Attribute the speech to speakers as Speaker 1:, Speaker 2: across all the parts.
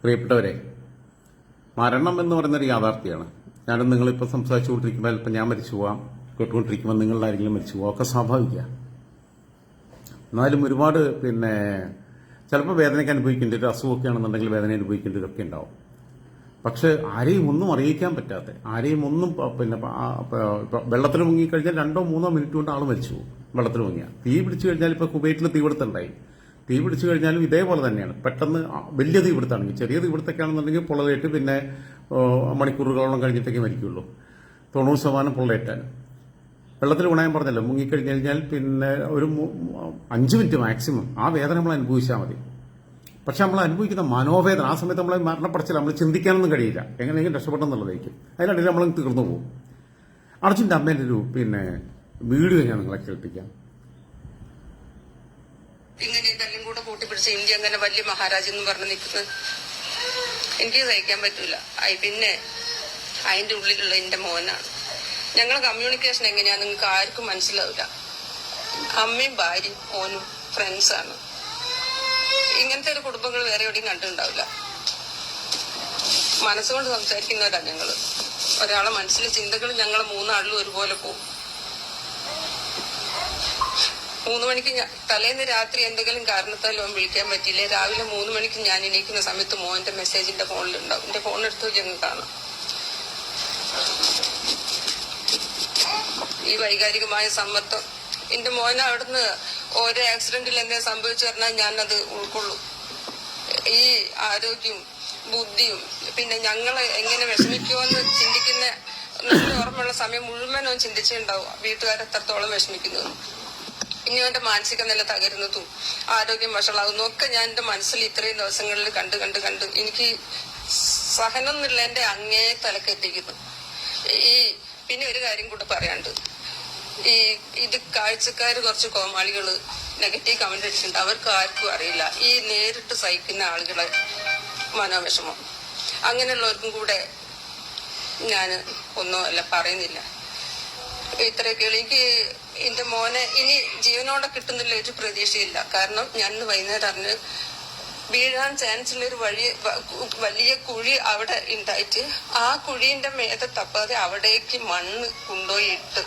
Speaker 1: പ്രിയപ്പെട്ടവരെ, മരണം എന്ന് പറയുന്നൊരു യാഥാർത്ഥ്യമാണ്. ഞാനും നിങ്ങളിപ്പോൾ സംസാരിച്ചുകൊണ്ടിരിക്കുമ്പോൾ ചിലപ്പോൾ ഞാൻ മരിച്ചു പോവാം, കേട്ടുകൊണ്ടിരിക്കുമ്പോൾ നിങ്ങളുടെ ആരെങ്കിലും മരിച്ചു പോവാം, ഒക്കെ സ്വാഭാവികമാണ്. എന്നാലും ഒരുപാട് ചിലപ്പോൾ വേദനയ്ക്ക് അനുഭവിക്കേണ്ട ഒരു അസുഖമൊക്കെ ആണെന്നുണ്ടെങ്കിൽ വേദന അനുഭവിക്കേണ്ടതൊക്കെ ഉണ്ടാവും. പക്ഷെ ആരെയും ഒന്നും അറിയിക്കാൻ പറ്റാത്ത, ആരെയും ഒന്നും വെള്ളത്തിൽ മുങ്ങിക്കഴിഞ്ഞാൽ 2-3 മിനിറ്റ് കൊണ്ട് ആൾ മരിച്ചു പോകും. വെള്ളത്തിൽ മുങ്ങിയാൽ തീ പിടിച്ചു കഴിഞ്ഞാൽ ഇപ്പോൾ കുവൈറ്റിൽ തീപിടുത്തുണ്ടായി. തീ പിടിച്ചു കഴിഞ്ഞാലും ഇതേപോലെ തന്നെയാണ്. പെട്ടെന്ന് വലിയ തീപിടുത്താണെങ്കിൽ, ചെറിയ തീപിടുത്തൊക്കെ ആണെന്നുണ്ടെങ്കിൽ പൊള്ളലേറ്റ് മണിക്കൂറുകളോളം കഴിഞ്ഞിട്ടൊക്കെ മരിക്കുള്ളൂ. 90% പൊള്ളലേറ്റാൻ. വെള്ളത്തിൽ വീണാൻ പറഞ്ഞല്ലോ, മുങ്ങിക്കഴിഞ്ഞു കഴിഞ്ഞാൽ ഒരു 5 മിനിറ്റ് മാക്സിമം ആ വേദന നമ്മൾ അനുഭവിച്ചാൽ മതി. പക്ഷെ നമ്മൾ അനുഭവിക്കുന്ന മനോവേദന, ആ സമയത്ത് നമ്മളെ മരണപ്പെടച്ചില്ല, നമ്മൾ ചിന്തിക്കാനൊന്നും കഴിയില്ല, എങ്ങനെയെങ്കിലും രക്ഷപ്പെട്ടെന്നുള്ളതായിരിക്കും. അതിനിടയിൽ നമ്മൾ തീർന്നു പോകും. അർജുൻ്റെ അമ്മേൻ്റെ ഒരു വീഡിയോ ഞാൻ നിങ്ങളെ കേൾപ്പിക്കാം.
Speaker 2: ഇങ്ങനെ ഇതെല്ലാം കൂടെ കൂട്ടിപ്പിടിച്ച് ഇന്ത്യ അങ്ങനെ വലിയ മഹാരാജ് എന്ന് പറഞ്ഞ് നിൽക്കുന്നത് എനിക്ക് സഹിക്കാൻ പറ്റൂല. പിന്നെ അതിന്റെ ഉള്ളിലുള്ള എന്റെ മോനാണ്. ഞങ്ങളെ കമ്മ്യൂണിക്കേഷൻ എങ്ങനെയാ നിങ്ങൾക്ക് ആർക്കും മനസ്സിലാവില്ല. അമ്മയും ഭാര്യയും മോനും ഫ്രണ്ട്സാണ്. ഇങ്ങനത്തെ ഒരു കുടുംബങ്ങൾ വേറെ എവിടെയും കണ്ടിട്ടുണ്ടാവില്ല. മനസ്സുകൊണ്ട് സംസാരിക്കുന്നവരാ ഞങ്ങള്. ഒരാളെ മനസ്സിലെ ചിന്തകൾ ഞങ്ങൾ 3 ആളിലും ഒരുപോലെ പോകും. 3 മണിക്ക് തലേന്ന് രാത്രി എന്തെങ്കിലും കാരണത്താൽ ഓൻ വിളിക്കാൻ പറ്റിയില്ലേ, രാവിലെ 3 മണിക്ക് ഞാൻ എണീക്കുന്ന സമയത്ത് മോന്റെ മെസ്സേജ് എന്റെ ഫോണിലുണ്ടാവും. എന്റെ ഫോൺ എടുത്തു ഞങ്ങൾ കാണാം. ഈ വൈകാരികമായ സമ്മർദ്ദം എന്റെ മോനെ അവിടുന്ന് ഓരോ ആക്സിഡന്റിൽ എന്നെ സംഭവിച്ചു പറഞ്ഞാൽ ഞാനത് ഉൾക്കൊള്ളും. ഈ ആരോഗ്യവും ബുദ്ധിയും ഞങ്ങളെ എങ്ങനെ വിഷമിക്കുമെന്ന് ചിന്തിക്കുന്ന നല്ല ഓർമ്മയുള്ള സമയം മുഴുവനും ചിന്തിച്ചിട്ടുണ്ടാവും വീട്ടുകാരെത്രത്തോളം വിഷമിക്കുന്നു. ഇനി അവന്റെ മാനസിക നില തകരുന്നതും ആരോഗ്യം വഷളാകുന്നതും ഒക്കെ ഞാൻ എന്റെ മനസ്സിൽ ഇത്രയും ദിവസങ്ങളിൽ കണ്ട് എനിക്ക് സഹനം എന്നുള്ള എന്റെ അങ്ങേ തലക്കെത്തിക്കുന്നു. പിന്നെ ഒരു കാര്യം കൂടെ പറയാണ്ട്, ഇത് കാഴ്ചക്കാർ കുറച്ച് കോമാളികള് നെഗറ്റീവ് കമന്റ് അടിച്ചിട്ടുണ്ട്. അവർക്ക് ആർക്കും അറിയില്ല ഈ നേരിട്ട് സഹിക്കുന്ന ആളുകളെ മനോവിഷമം. അങ്ങനെയുള്ളവർക്കും കൂടെ ഞാൻ ഒന്നുമല്ല പറയുന്നില്ല. ഇത്രയൊക്കെ എനിക്ക് എന്റെ മോനെ ഇനി ജീവനോടെ കിട്ടുന്നില്ല ഒരു പ്രതീക്ഷയില്ല. കാരണം ഞാൻ വൈകുന്നേരം അറിഞ്ഞ് വീഴാൻ ചാൻസ് ഉള്ള ഒരു വലിയ കുഴി അവിടെ ഉണ്ടായിട്ട് ആ കുഴീന്റെ മേതെ തപ്പാതെ അവിടേക്ക് മണ്ണ് കൊണ്ടുപോയി ഇട്ട്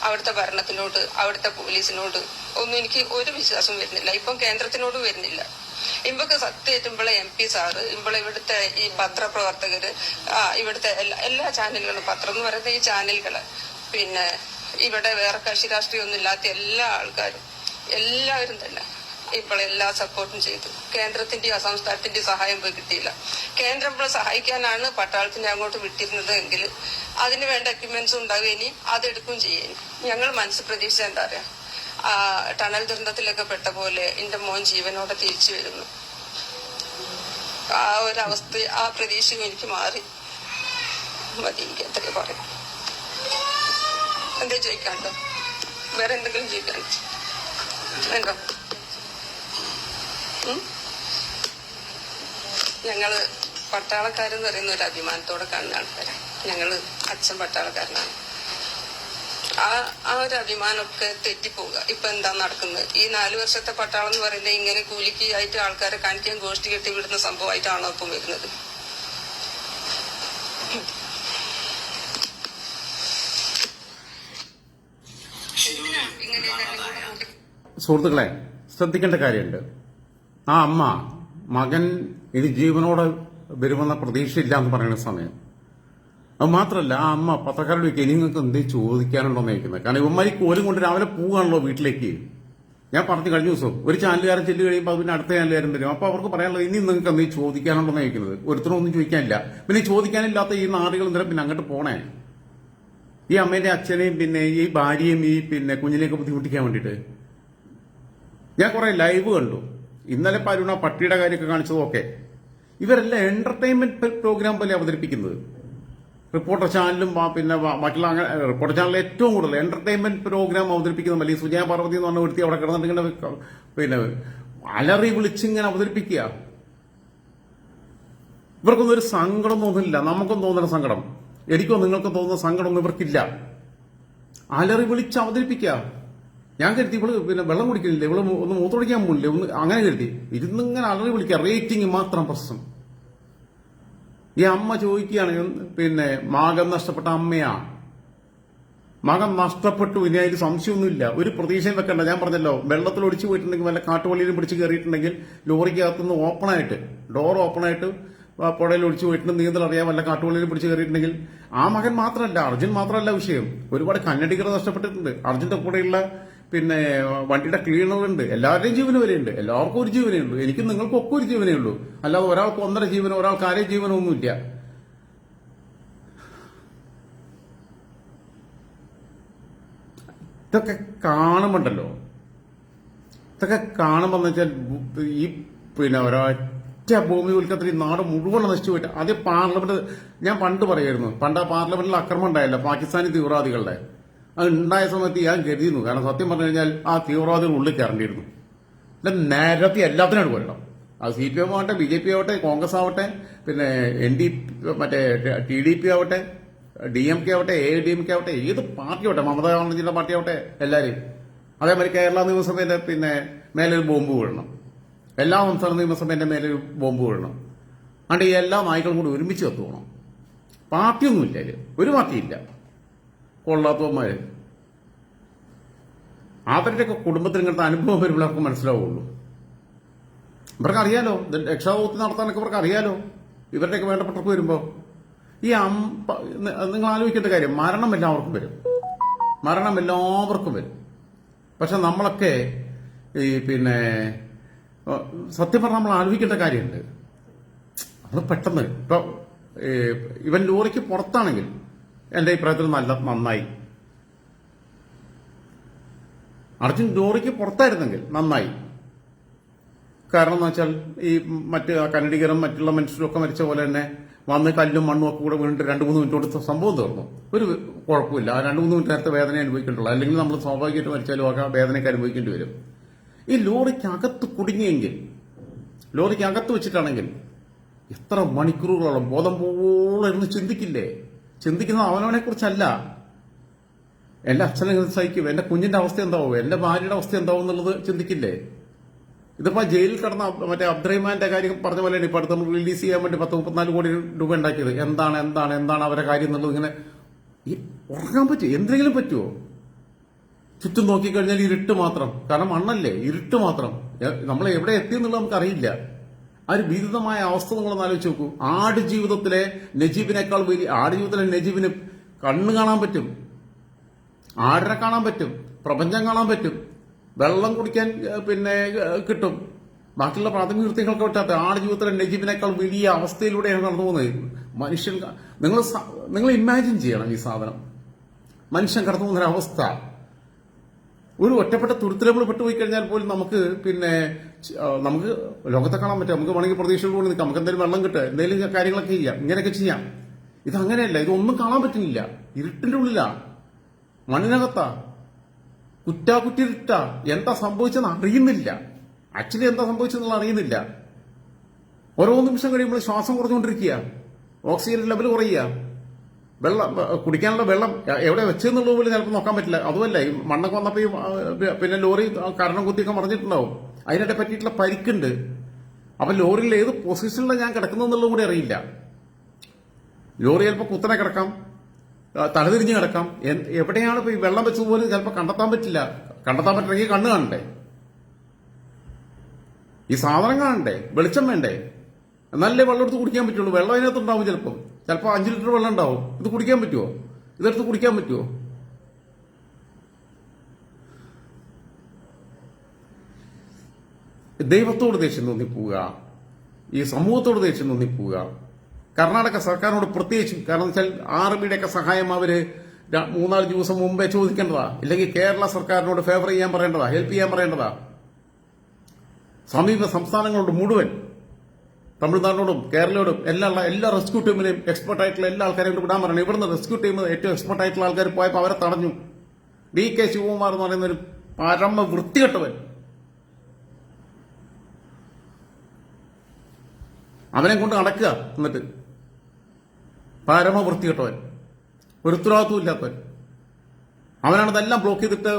Speaker 2: അവിടുത്തെ ഭരണത്തിനോട് അവിടുത്തെ പോലീസിനോട് ഒന്നും എനിക്ക് ഒരു വിശ്വാസം വരുന്നില്ല. ഇപ്പം കേന്ദ്രത്തിനോട് വരുന്നില്ല. ഇമ്പൊക്കെ സത്യേറ്റുമ്പോളെ MP സാറ്, ഇമ്പളെ ഇവിടുത്തെ ഈ പത്രപ്രവർത്തകര്, ഇവിടുത്തെ എല്ലാ ചാനലുകളും, പത്രം എന്ന് പറയുന്ന ഈ ചാനലുകള്, ഇവിടെ വേറെ കക്ഷി രാഷ്ട്രീയമൊന്നും ഇല്ലാത്ത എല്ലാ ആൾക്കാരും എല്ലാവരും തന്നെ ഇപ്പോഴെല്ലാ സപ്പോർട്ടും ചെയ്തു. കേന്ദ്രത്തിന്റെയും സംസ്ഥാനത്തിന്റെയും സഹായം പോയി കിട്ടിയില്ല. കേന്ദ്രം ഇപ്പോൾ സഹായിക്കാനാണ് പട്ടാളത്തിനെ അങ്ങോട്ട് വിട്ടിരുന്നത് എങ്കിൽ അതിന് വേണ്ട എക്യുപ്മെന്റ്സും ഉണ്ടാവുക, ഇനി അതെടുക്കുകയും ചെയ്യും. ഞങ്ങൾ മനസ്സ് പ്രതീക്ഷ എന്താ പറയാ, ടണൽ ദുരന്തത്തിലൊക്കെ പെട്ട പോലെ എന്റെ മോൻ ജീവനോടെ തിരിച്ചു വരുന്നു. ആ ഒരവസ്ഥ, ആ പ്രതീക്ഷയും എനിക്ക് മാറി മതി. എനിക്ക് എത്രയോ പറയാം. എന്താ ചോദിക്കാണ്ടോ? വേറെ എന്തെങ്കിലും ചോദിക്കാണ്ടോ? വേണ്ടോ? ഞങ്ങള് പട്ടാളക്കാരെന്ന് പറയുന്ന ഒരു അഭിമാനത്തോടെ കാണുന്ന ആൾക്കാരാ. ഞങ്ങള് അച്ഛൻ പട്ടാളക്കാരനാണ്. ആ ഒരു അഭിമാനമൊക്കെ തെറ്റിപ്പോവുക. ഇപ്പൊ എന്താ നടക്കുന്നത്? ഈ 4 വർഷത്തെ പട്ടാളം എന്ന് പറയുന്നത് ഇങ്ങനെ കൂലിക്ക് ആയിട്ട് ആൾക്കാരെ കാണിക്കാൻ ഗോഷ്ഠി കെട്ടി വിടുന്ന സംഭവമായിട്ടാണോ ഇപ്പം വരുന്നത്?
Speaker 1: സുഹൃത്തുക്കളെ, ശ്രദ്ധിക്കേണ്ട കാര്യമുണ്ട്. ആ അമ്മ മകൻ ഇനി ജീവനോടെ വരുമെന്ന പ്രതീക്ഷയില്ല എന്ന് പറയുന്ന സമയം, അത് മാത്രമല്ല ആ അമ്മ പത്രക്കാരോട് ചോദിക്കുക, ഇനി നിങ്ങൾക്ക് എന്തെങ്കിലും ചോദിക്കാനുണ്ടോ എന്ന് ചോദിക്കുന്നത്. കാരണം ഇവന്മാർ കോലും കൊണ്ട് രാവിലെ പോവുകയാണല്ലോ വീട്ടിലേക്ക്. ഞാൻ പറഞ്ഞു കഴിഞ്ഞ ദിവസം ഒരു ചാനലുകാരൻ ചെല്ലു കഴിയുമ്പോൾ പിന്നെ അടുത്ത ചാനലുകാരൻ വരും. അപ്പോൾ അവർക്ക് പറയാനുള്ളത് ഇനി നിങ്ങൾക്ക് എന്തെങ്കിലും ചോദിക്കാനുണ്ടോ എന്ന് ചോദിക്കുന്നത്. ഒരുത്തരും ഒന്നും ചോദിക്കാനില്ല. പിന്നെ ചോദിക്കാനില്ലാത്ത ഈ നാടുകൾ എന്തിനാ പിന്നെ അങ്ങോട്ട് പോണേ? ഈ അമ്മേന്റെ അച്ഛനെയും ഈ ഭാര്യയും ഈ കുഞ്ഞിനെയൊക്കെ ബുദ്ധിമുട്ടിക്കാൻ വേണ്ടിയിട്ട്. ഞാൻ കുറെ ലൈവ് കണ്ടു. ഇന്നലെ പരുണ പട്ടിയുടെ കാര്യമൊക്കെ കാണിച്ചതൊക്കെ ഇവരെല്ലാം എന്റർടൈൻമെന്റ് പ്രോഗ്രാം പോലെ അവതരിപ്പിക്കുന്നത്. റിപ്പോർട്ടർ ചാനലും മറ്റുള്ള റിപ്പോർട്ടർ ചാനലിൽ ഏറ്റവും കൂടുതൽ എന്റർടൈൻമെന്റ് പ്രോഗ്രാം അവതരിപ്പിക്കുന്ന വലിയ സുജയ പാർവതി എന്ന് പറഞ്ഞ വ്യക്തി അവിടെ കിടന്നിട്ട് അലറി വിളിച്ചിങ്ങനെ അവതരിപ്പിക്കുക. ഇവർക്കൊന്നും ഒരു സങ്കടം തോന്നുന്നില്ല. നമുക്കും തോന്നുന്ന സങ്കടം, എനിക്കോ നിങ്ങൾക്കും തോന്നുന്ന സങ്കടമൊന്നും ഇവർക്കില്ല. അലറി വിളിച്ച് അവതരിപ്പിക്കുക. ഞാൻ കരുതി ഇവള് വെള്ളം കുടിക്കുന്നില്ല, ഇവള് ഒന്ന് മൂത്രമൊഴിക്കാൻ പോകില്ല, അങ്ങനെ കരുതി ഇരുന്നിങ്ങനെ അലറി വിളിക്കുക. റേറ്റിംഗ് മാത്രം പ്രശ്നം. ഈ അമ്മ ചോദിക്കുകയാണ്, പിന്നെ മകൻ നഷ്ടപ്പെട്ട അമ്മയാ. മകൻ നഷ്ടപ്പെട്ടു, ഇനി അതിൽ സംശയമൊന്നുമില്ല, ഒരു പ്രതീക്ഷയും വെക്കണ്ട. ഞാൻ പറഞ്ഞല്ലോ, വെള്ളത്തിൽ ഒടിച്ചു പോയിട്ടുണ്ടെങ്കിൽ വല്ല കാട്ടുവള്ളിയിലും പിടിച്ച് കയറിയിട്ടുണ്ടെങ്കിൽ ലോറിക്കകത്തുനിന്ന് ഓപ്പണായിട്ട് ഡോർ ഓപ്പണായിട്ട് പുഴയിൽ ഒടിച്ചു പോയിട്ട് നീന്തൽ അറിയാൻ വല്ല കാട്ടുവള്ളിയിലും പിടിച്ച് കയറിയിട്ടുണ്ടെങ്കിൽ ആ മകൻ മാത്രമല്ല, അർജുൻ മാത്രമല്ല വിഷയം. ഒരുപാട് കന്നഡികർ നഷ്ടപ്പെട്ടിട്ടുണ്ട്. അർജുന്റെ കൂടെയുള്ള പിന്നെ വണ്ടിയുടെ ക്ലീനറുണ്ട്. എല്ലാവരുടെയും ജീവന് വരെയുണ്ട്. എല്ലാവർക്കും ഒരു ജീവനേ ഉള്ളൂ. എനിക്കും നിങ്ങൾക്കും ഒക്കെ ഒരു ജീവനേ ഉള്ളൂ. അല്ലാതെ ഒരാൾക്ക് 1.5 ജീവനോ ഒരാൾക്ക് 1/2 ജീവനോ ഒന്നുമില്ല. ഇതൊക്കെ കാണുമ്പോണ്ടല്ലോ, ഇതൊക്കെ കാണുമ്പോൾ വെച്ചാൽ ഈ പിന്നെ ഒരൊറ്റ ഭൂമി ഉൽക്കത്തിൽ ഈ നാട് മുഴുവൻ നശിച്ചു പോയിട്ട് ആദ്യം പാർലമെന്റ്, ഞാൻ പണ്ട് പറയായിരുന്നു, പണ്ട് ആ പാർലമെന്റിൽ അക്രമം ഉണ്ടായില്ല പാകിസ്ഥാനി തീവ്രവാദികളുടെ. അത് ഉണ്ടായ സമയത്ത് ഞാൻ കരുതിയിരുന്നു. കാരണം സത്യം പറഞ്ഞു കഴിഞ്ഞാൽ ആ തീവ്രവാദികൾ ഉള്ളിൽ കയറേണ്ടിയിരുന്നു. അല്ല, നേരത്തെ എല്ലാത്തിനും കൊല്ലണം. അത് CPM ആവട്ടെ, BJP ആവട്ടെ, കോൺഗ്രസ് ആവട്ടെ, പിന്നെ മറ്റേ TDP ആവട്ടെ, DMK ആവട്ടെ, AIDMK ആവട്ടെ, ഏത് പാർട്ടി ആവട്ടെ, മമതാ ബാനർജിയുടെ പാർട്ടി ആവട്ടെ, എല്ലാവരെയും. അതേമാതിരി കേരള നിയമസഭയുടെ പിന്നെ മേലൊരു ബോംബ് വീഴണം. എല്ലാ സംസ്ഥാന നിയമസഭയുടെ മേലൊരു ബോംബ് വീഴണം. അതുകൊണ്ട് ഈ എല്ലാ നായ്ക്കളും കൂടി ഒരുമിച്ച് കത്തുപോകണം. പാർട്ടിയൊന്നുമില്ല അതിൽ, ഒരു പാർട്ടിയില്ല. കൊള്ളാത്തവന്മാര് അവരുടെയൊക്കെ കുടുംബത്തിന് ഇങ്ങനത്തെ അനുഭവം വരുമ്പോൾ അവർക്ക് മനസ്സിലാവുള്ളൂ. ഇവർക്ക് അറിയാലോ, രക്ഷാദൗത്യം നടത്താനൊക്കെ ഇവർക്ക് അറിയാലോ. ഇവരുടെയൊക്കെ വേണ്ടപ്പെട്ടവർക്ക് വരുമ്പോ ഈ നിങ്ങൾ ആലോചിക്കേണ്ട കാര്യം, മരണം എല്ലാവർക്കും വരും, മരണം എല്ലാവർക്കും വരും. പക്ഷെ നമ്മളൊക്കെ ഈ പിന്നെ സത്യം പറഞ്ഞാൽ നമ്മൾ ആലോചിക്കേണ്ട കാര്യമുണ്ട്. അത് പെട്ടെന്ന് ഇപ്പൊ ഇവൻ ലോറിക്ക് പുറത്താണെങ്കിൽ എന്റെ അഭിപ്രായത്തിൽ നന്നായി. അർജുൻ ലോറിക്ക് പുറത്തായിരുന്നെങ്കിൽ നന്നായി. കാരണം എന്ന് വെച്ചാൽ ഈ മറ്റ് കന്നഡികരും മറ്റുള്ള മനുഷ്യരും ഒക്കെ മരിച്ച പോലെ തന്നെ വന്ന് കല്ലും മണ്ണും ഒക്കെ കൂടെ വീണിട്ട് 2-3 മിനിറ്റ് കൊടുത്ത് സംഭവം തീർന്നു. ഒരു കുഴപ്പമില്ല. ആ 2-3 മിനിറ്റ് നേരത്തെ വേദന അനുഭവിക്കേണ്ടുള്ളൂ. അല്ലെങ്കിൽ നമ്മൾ സ്വാഭാവികമായിട്ട് മരിച്ചാലും ആ വേദനയ്ക്ക് അനുഭവിക്കേണ്ടി വരും. ഈ ലോറിക്കകത്ത് കുടുങ്ങിയെങ്കിൽ, ലോറിക്കകത്ത് വെച്ചിട്ടാണെങ്കിൽ എത്ര മണിക്കൂറുകളോളം ബോധം പോലെ ഇരുന്ന് ചിന്തിക്കില്ലേ? ചിന്തിക്കുന്നത് അവനവനെ കുറിച്ചല്ല. എന്റെ അച്ഛനെ സഹിക്കും, എന്റെ കുഞ്ഞിന്റെ അവസ്ഥ എന്താവും, എന്റെ ഭാര്യയുടെ അവസ്ഥ എന്താവും എന്നുള്ളത് ചിന്തിക്കില്ലേ? ഇതിപ്പോ ജയിലിൽ കിടന്ന മറ്റേ അബ്ദുറഹിമാന്റെ കാര്യം പറഞ്ഞ പോലെയാണ്. ഇപ്പൊ അടുത്ത് നമ്മൾ റിലീസ് ചെയ്യാൻ വേണ്ടി 10-34 കോടി രൂപ ഉണ്ടാക്കിയത്. എന്താണ് അവരെ കാര്യം എന്നുള്ളത് ഇങ്ങനെ ഉറങ്ങാൻ പറ്റും? എന്തെങ്കിലും പറ്റുമോ? ചുറ്റും നോക്കിക്കഴിഞ്ഞാൽ ഇരുട്ട് മാത്രം. കാരണം മണ്ണല്ലേ, ഇരുട്ട് മാത്രം. നമ്മൾ എവിടെ എത്തിയെന്നുള്ളത് നമുക്കറിയില്ല. ആ ഒരു ഭീതിതമായ അവസ്ഥ നിങ്ങളൊന്ന് ആലോചിച്ച് നോക്കൂ. ആടുജീവിതത്തിലെ നജീബിനേക്കാൾ വലിയ, ആടുജീവിതത്തിലെ നജീബിന് കണ്ണ് കാണാൻ പറ്റും, ആടിനെ കാണാൻ പറ്റും, പ്രപഞ്ചം കാണാൻ പറ്റും, വെള്ളം കുടിക്കാൻ പിന്നെ കിട്ടും. ബാക്കിയുള്ള പ്രാഥമിക കൃത്യങ്ങൾക്ക് പറ്റാത്ത ആടുജീവിതത്തിലെ നജീബിനേക്കാൾ വലിയ അവസ്ഥയിലൂടെയാണ് കടന്നു പോകുന്നത് മനുഷ്യൻ. നിങ്ങൾ ഇമാജിൻ ചെയ്യണം ഈ സാധനം. മനുഷ്യൻ കടന്നു പോകുന്നൊരവസ്ഥ. ഒരു ഒറ്റപ്പെട്ട തുരുത്തിലങ്ങൾ പെട്ടുപോയി കഴിഞ്ഞാൽ പോലും നമുക്ക് പിന്നെ നമുക്ക് ലോകത്തെ കാണാൻ പറ്റും. നമുക്ക് വേണമെങ്കിൽ പ്രതീക്ഷയോടുകൂടി നിൽക്കാം. നമുക്ക് എന്തെങ്കിലും വെള്ളം കിട്ടുക, എന്തെങ്കിലും കാര്യങ്ങളൊക്കെ ചെയ്യാം, ഇങ്ങനെയൊക്കെ ചെയ്യാം. ഇതങ്ങനെയല്ല. ഇതൊന്നും കാണാൻ പറ്റുന്നില്ല. ഇരുട്ടിന്റെ ഉള്ളിലാ, മണ്ണിനകത്താ, കുറ്റാകുറ്റിരുട്ട. എന്താ സംഭവിച്ചെന്ന് അറിയുന്നില്ല. ആക്ച്വലി എന്താ സംഭവിച്ചെന്നുള്ള അറിയുന്നില്ല. ഓരോ നിമിഷം കഴിയുമ്പോൾ ശ്വാസം കുറഞ്ഞുകൊണ്ടിരിക്കുക, ഓക്സിജൻ ലെവൽ കുറയുക, വെള്ളം കുടിക്കാനുള്ള വെള്ളം എവിടെ വെച്ചെന്നുള്ളത് പോലും ചിലപ്പോൾ നോക്കാൻ പറ്റില്ല. അതുമല്ല, ഈ മണ്ണൊക്കെ വന്നപ്പോ പിന്നെ ലോറി കാരണം കുത്തിയൊക്കെ മറിഞ്ഞിട്ടുണ്ടാവും. അതിനെ പറ്റിയിട്ടുള്ള പരിക്കുണ്ട്. അപ്പൊ ലോറിയിൽ ഏത് പൊസിഷനിലാണ് ഞാൻ കിടക്കുന്നതെന്നുള്ളത് കൂടി അറിയില്ല. ലോറി ചിലപ്പോൾ കുത്തനെ കിടക്കാം, തലതിരിഞ്ഞ് കിടക്കാം. എവിടെയാണ് ഇപ്പൊ ഈ വെള്ളം വെച്ചതുപോലെ ചിലപ്പോൾ കണ്ടെത്താൻ പറ്റില്ല. കണ്ടെത്താൻ പറ്റണമെങ്കിൽ കണ്ണ് കാണണ്ടേ, ഈ സാധനം കാണണ്ടേ, വെളിച്ചം വേണ്ടേ, എന്നാലേ വെള്ളം എടുത്ത് കുടിക്കാൻ പറ്റുള്ളൂ. വെള്ളം അതിനകത്ത് ഉണ്ടാവും. ചിലപ്പോൾ 5 ലിറ്റർ വെള്ളം ഉണ്ടാവും. ഇത് കുടിക്കാൻ പറ്റുമോ? ഇതെടുത്ത് കുടിക്കാൻ പറ്റുമോ? ദൈവത്തോട് ദേഷ്യം തോന്നിപ്പോവുക, ഈ സമൂഹത്തോട് ദേഷ്യം തോന്നിപ്പോവുക. കർണാടക സർക്കാരിനോട് പ്രത്യേകിച്ചും. കാരണം വെച്ചാൽ ആർമിയുടെയൊക്കെ സഹായം അവര് 3-4 ദിവസം മുമ്പേ ചോദിക്കേണ്ടതാ. ഇല്ലെങ്കിൽ കേരള സർക്കാരിനോട് ഫേവർ ചെയ്യാൻ പറയേണ്ടതാ, ഹെൽപ്പ് ചെയ്യാൻ പറയേണ്ടതാ. സമീപ സംസ്ഥാനങ്ങളോട് മുഴുവൻ, തമിഴ്നാടിനോടും കേരളയോടും എല്ലാ റെസ്ക്യൂ ടീമിനെയും എക്സ്പെർട്ട് ആയിട്ടുള്ള എല്ലാ ആൾക്കാരെയും കൊണ്ട് വിടാൻ പറയണം. ഇവിടുന്ന് റെസ്ക്യൂ ടീം ഏറ്റവും എക്സ്പെർട്ട് ആയിട്ടുള്ള ആൾക്കാർ പോയപ്പോൾ അവരെ തടഞ്ഞു. DK ശിവകുമാർ എന്ന് പറയുന്ന ഒരു പരമ വൃത്തികെട്ടവൻ, അവനെ കൊണ്ട് നടക്കുക. എന്നിട്ട് പരമ വൃത്തികെട്ടവൻ, ഒരു ഉത്തരവാദിത്വം ഇല്ലാത്തവൻ. അവനാണ് ഇതെല്ലാം ബ്ലോക്ക് ചെയ്തിട്ട്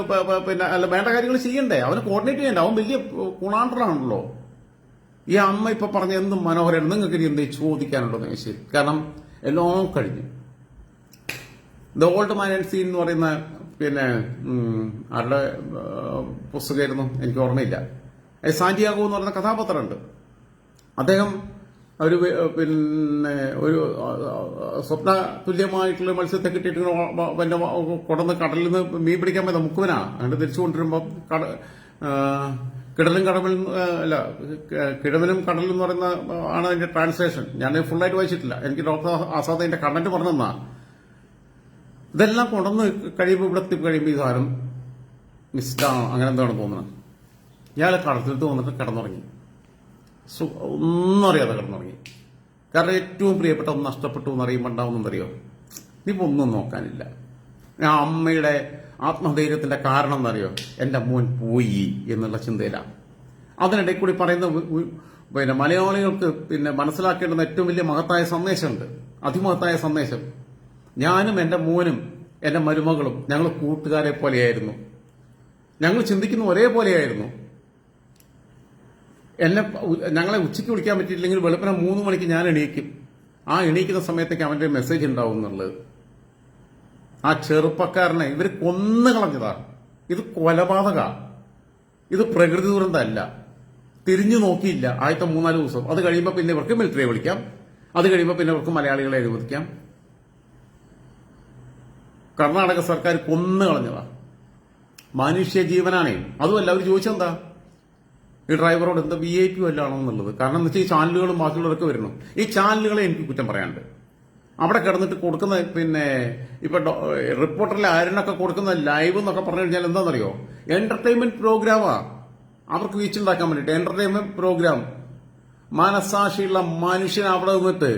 Speaker 1: പിന്നെ അല്ല വേണ്ട കാര്യങ്ങൾ ചെയ്യണ്ടേ, അവന് കോർഡിനേറ്റ് ചെയ്യണ്ടേ. അവൻ വലിയ കുണാണ്ടറാണല്ലോ. ഈ അമ്മ ഇപ്പൊ പറഞ്ഞ എന്തും മനോഹരമാണ്. നിങ്ങൾക്ക് ഇനി എന്ത് ചോദിക്കാനുണ്ടോ? ശരി, കാരണം എല്ലാം കഴിഞ്ഞു. The old man and sea എന്ന് പറയുന്ന പിന്നെ ആരുടെ പുസ്തകമായിരുന്നു എനിക്ക് ഓർമ്മയില്ല. സാന്റിയാഗോ എന്ന് പറയുന്ന കഥാപാത്രമുണ്ട്. അദ്ദേഹം ഒരു പിന്നെ ഒരു സ്വപ്ന തുല്യമായിട്ടുള്ള മത്സ്യത്തെ കിട്ടിയിട്ട് പിന്നെ കൊടന്ന് കടലിൽ നിന്ന് മീൻ പിടിക്കാൻ പറ്റുന്ന മുക്കുവനാണ്. അങ്ങോട്ട് തിരിച്ചു കൊണ്ടിരുമ്പോൾ കിടലും കടലും അല്ല കിഴവനും കടലും എന്ന് പറയുന്ന ആണ് അതിന്റെ ട്രാൻസ്ലേഷൻ. ഞാൻ ഫുള്ളായിട്ട് വായിച്ചിട്ടില്ല. എനിക്ക് ഡോക്ടർ ആസാദ് അതിന്റെ കണ്ടന്റ് പറഞ്ഞു തന്നാ. ഇതെല്ലാം കൊണ്ടുവന്ന് കഴിയുമ്പോൾ ഇവിടെ കഴിയുമ്പോൾ ഈ സാധനം മിസ്ഡാണ് അങ്ങനെ എന്താണ് തോന്നുന്നത്. ഇയാൾ കടത്തിട്ട് വന്നിട്ട് കിടന്നുറങ്ങി. ഒന്നും അറിയാതെ കിടന്നുറങ്ങി. കാരണം ഏറ്റവും പ്രിയപ്പെട്ട ഒന്ന് നഷ്ടപ്പെട്ടു എന്നറിയുമ്പോൾ ഉണ്ടാവുന്നറിയോ? ഇനിയിപ്പോൾ ഒന്നും നോക്കാനില്ല. ആ അമ്മയുടെ ആത്മധൈര്യത്തിന്റെ കാരണം എന്നറിയോ? എന്റെ മോൻ പോയി എന്നുള്ള ചിന്തയിലാണ്. അതിനിടയിൽ കൂടി പറയുന്ന പിന്നെ മലയാളികൾക്ക് പിന്നെ മനസ്സിലാക്കേണ്ടുന്ന ഏറ്റവും വലിയ മഹത്തായ സന്ദേശമുണ്ട്, അതിമഹത്തായ സന്ദേശം. ഞാനും എന്റെ മോനും എന്റെ മരുമകളും ഞങ്ങൾ കൂട്ടുകാരെ പോലെയായിരുന്നു. ഞങ്ങൾ ചിന്തിക്കുന്ന ഒരേപോലെയായിരുന്നു. ഞങ്ങളെ ഉച്ചയ്ക്ക് വിളിക്കാൻ പറ്റിയില്ലെങ്കിൽ വെളുപ്പിനെ 3 മണിക്ക് ഞാൻ എണീക്കും. ആ എണീക്കുന്ന സമയത്തേക്ക് അവന്റെ മെസ്സേജ് ഉണ്ടാവും എന്നുള്ളത്. ആ ചെറുപ്പക്കാരനെ ഇവർ കൊന്നു കളഞ്ഞതാ. ഇത് കൊലപാതക, ഇത് പ്രകൃതി ദുരന്തമല്ല. തിരിഞ്ഞു നോക്കിയില്ല ആദ്യത്തെ 3-4 ദിവസം. അത് കഴിയുമ്പോൾ പിന്നെ ഇവർക്ക് മിലിറ്ററിയെ വിളിക്കാം, അത് കഴിയുമ്പോൾ പിന്നെ ഇവർക്ക് മലയാളികളെ അനുവദിക്കാം. കർണാടക സർക്കാർ കൊന്നു കളഞ്ഞതാ. മനുഷ്യ ജീവനാണേ. അതുമല്ല അവർ ചോദിച്ചെന്താ ഈ ഡ്രൈവറോട് എന്താ VIP വല്ലാണോ എന്നുള്ളത്. കാരണം എന്ന് വെച്ചാൽ ഈ ചാനലുകളും ബാക്കിയുള്ളവരൊക്കെ വരുന്നു. ഈ ചാനലുകളെ എനിക്ക് കുറ്റം പറയാനുണ്ട്. അവിടെ കിടന്നിട്ട് കൊടുക്കുന്ന പിന്നെ ഇപ്പൊ റിപ്പോർട്ടറിൽ ആരിനൊക്കെ കൊടുക്കുന്ന ലൈവ് എന്നൊക്കെ പറഞ്ഞു കഴിഞ്ഞാൽ എന്താണെന്നറിയോ? എന്റർടൈൻമെന്റ് പ്രോഗ്രാമാ. അവർക്ക് വീച്ചുണ്ടാക്കാൻ വേണ്ടിട്ട് എന്റർടൈൻമെന്റ് പ്രോഗ്രാം. മനസാക്ഷിയുള്ള മനുഷ്യൻ അവിടെ നിന്നിട്ട്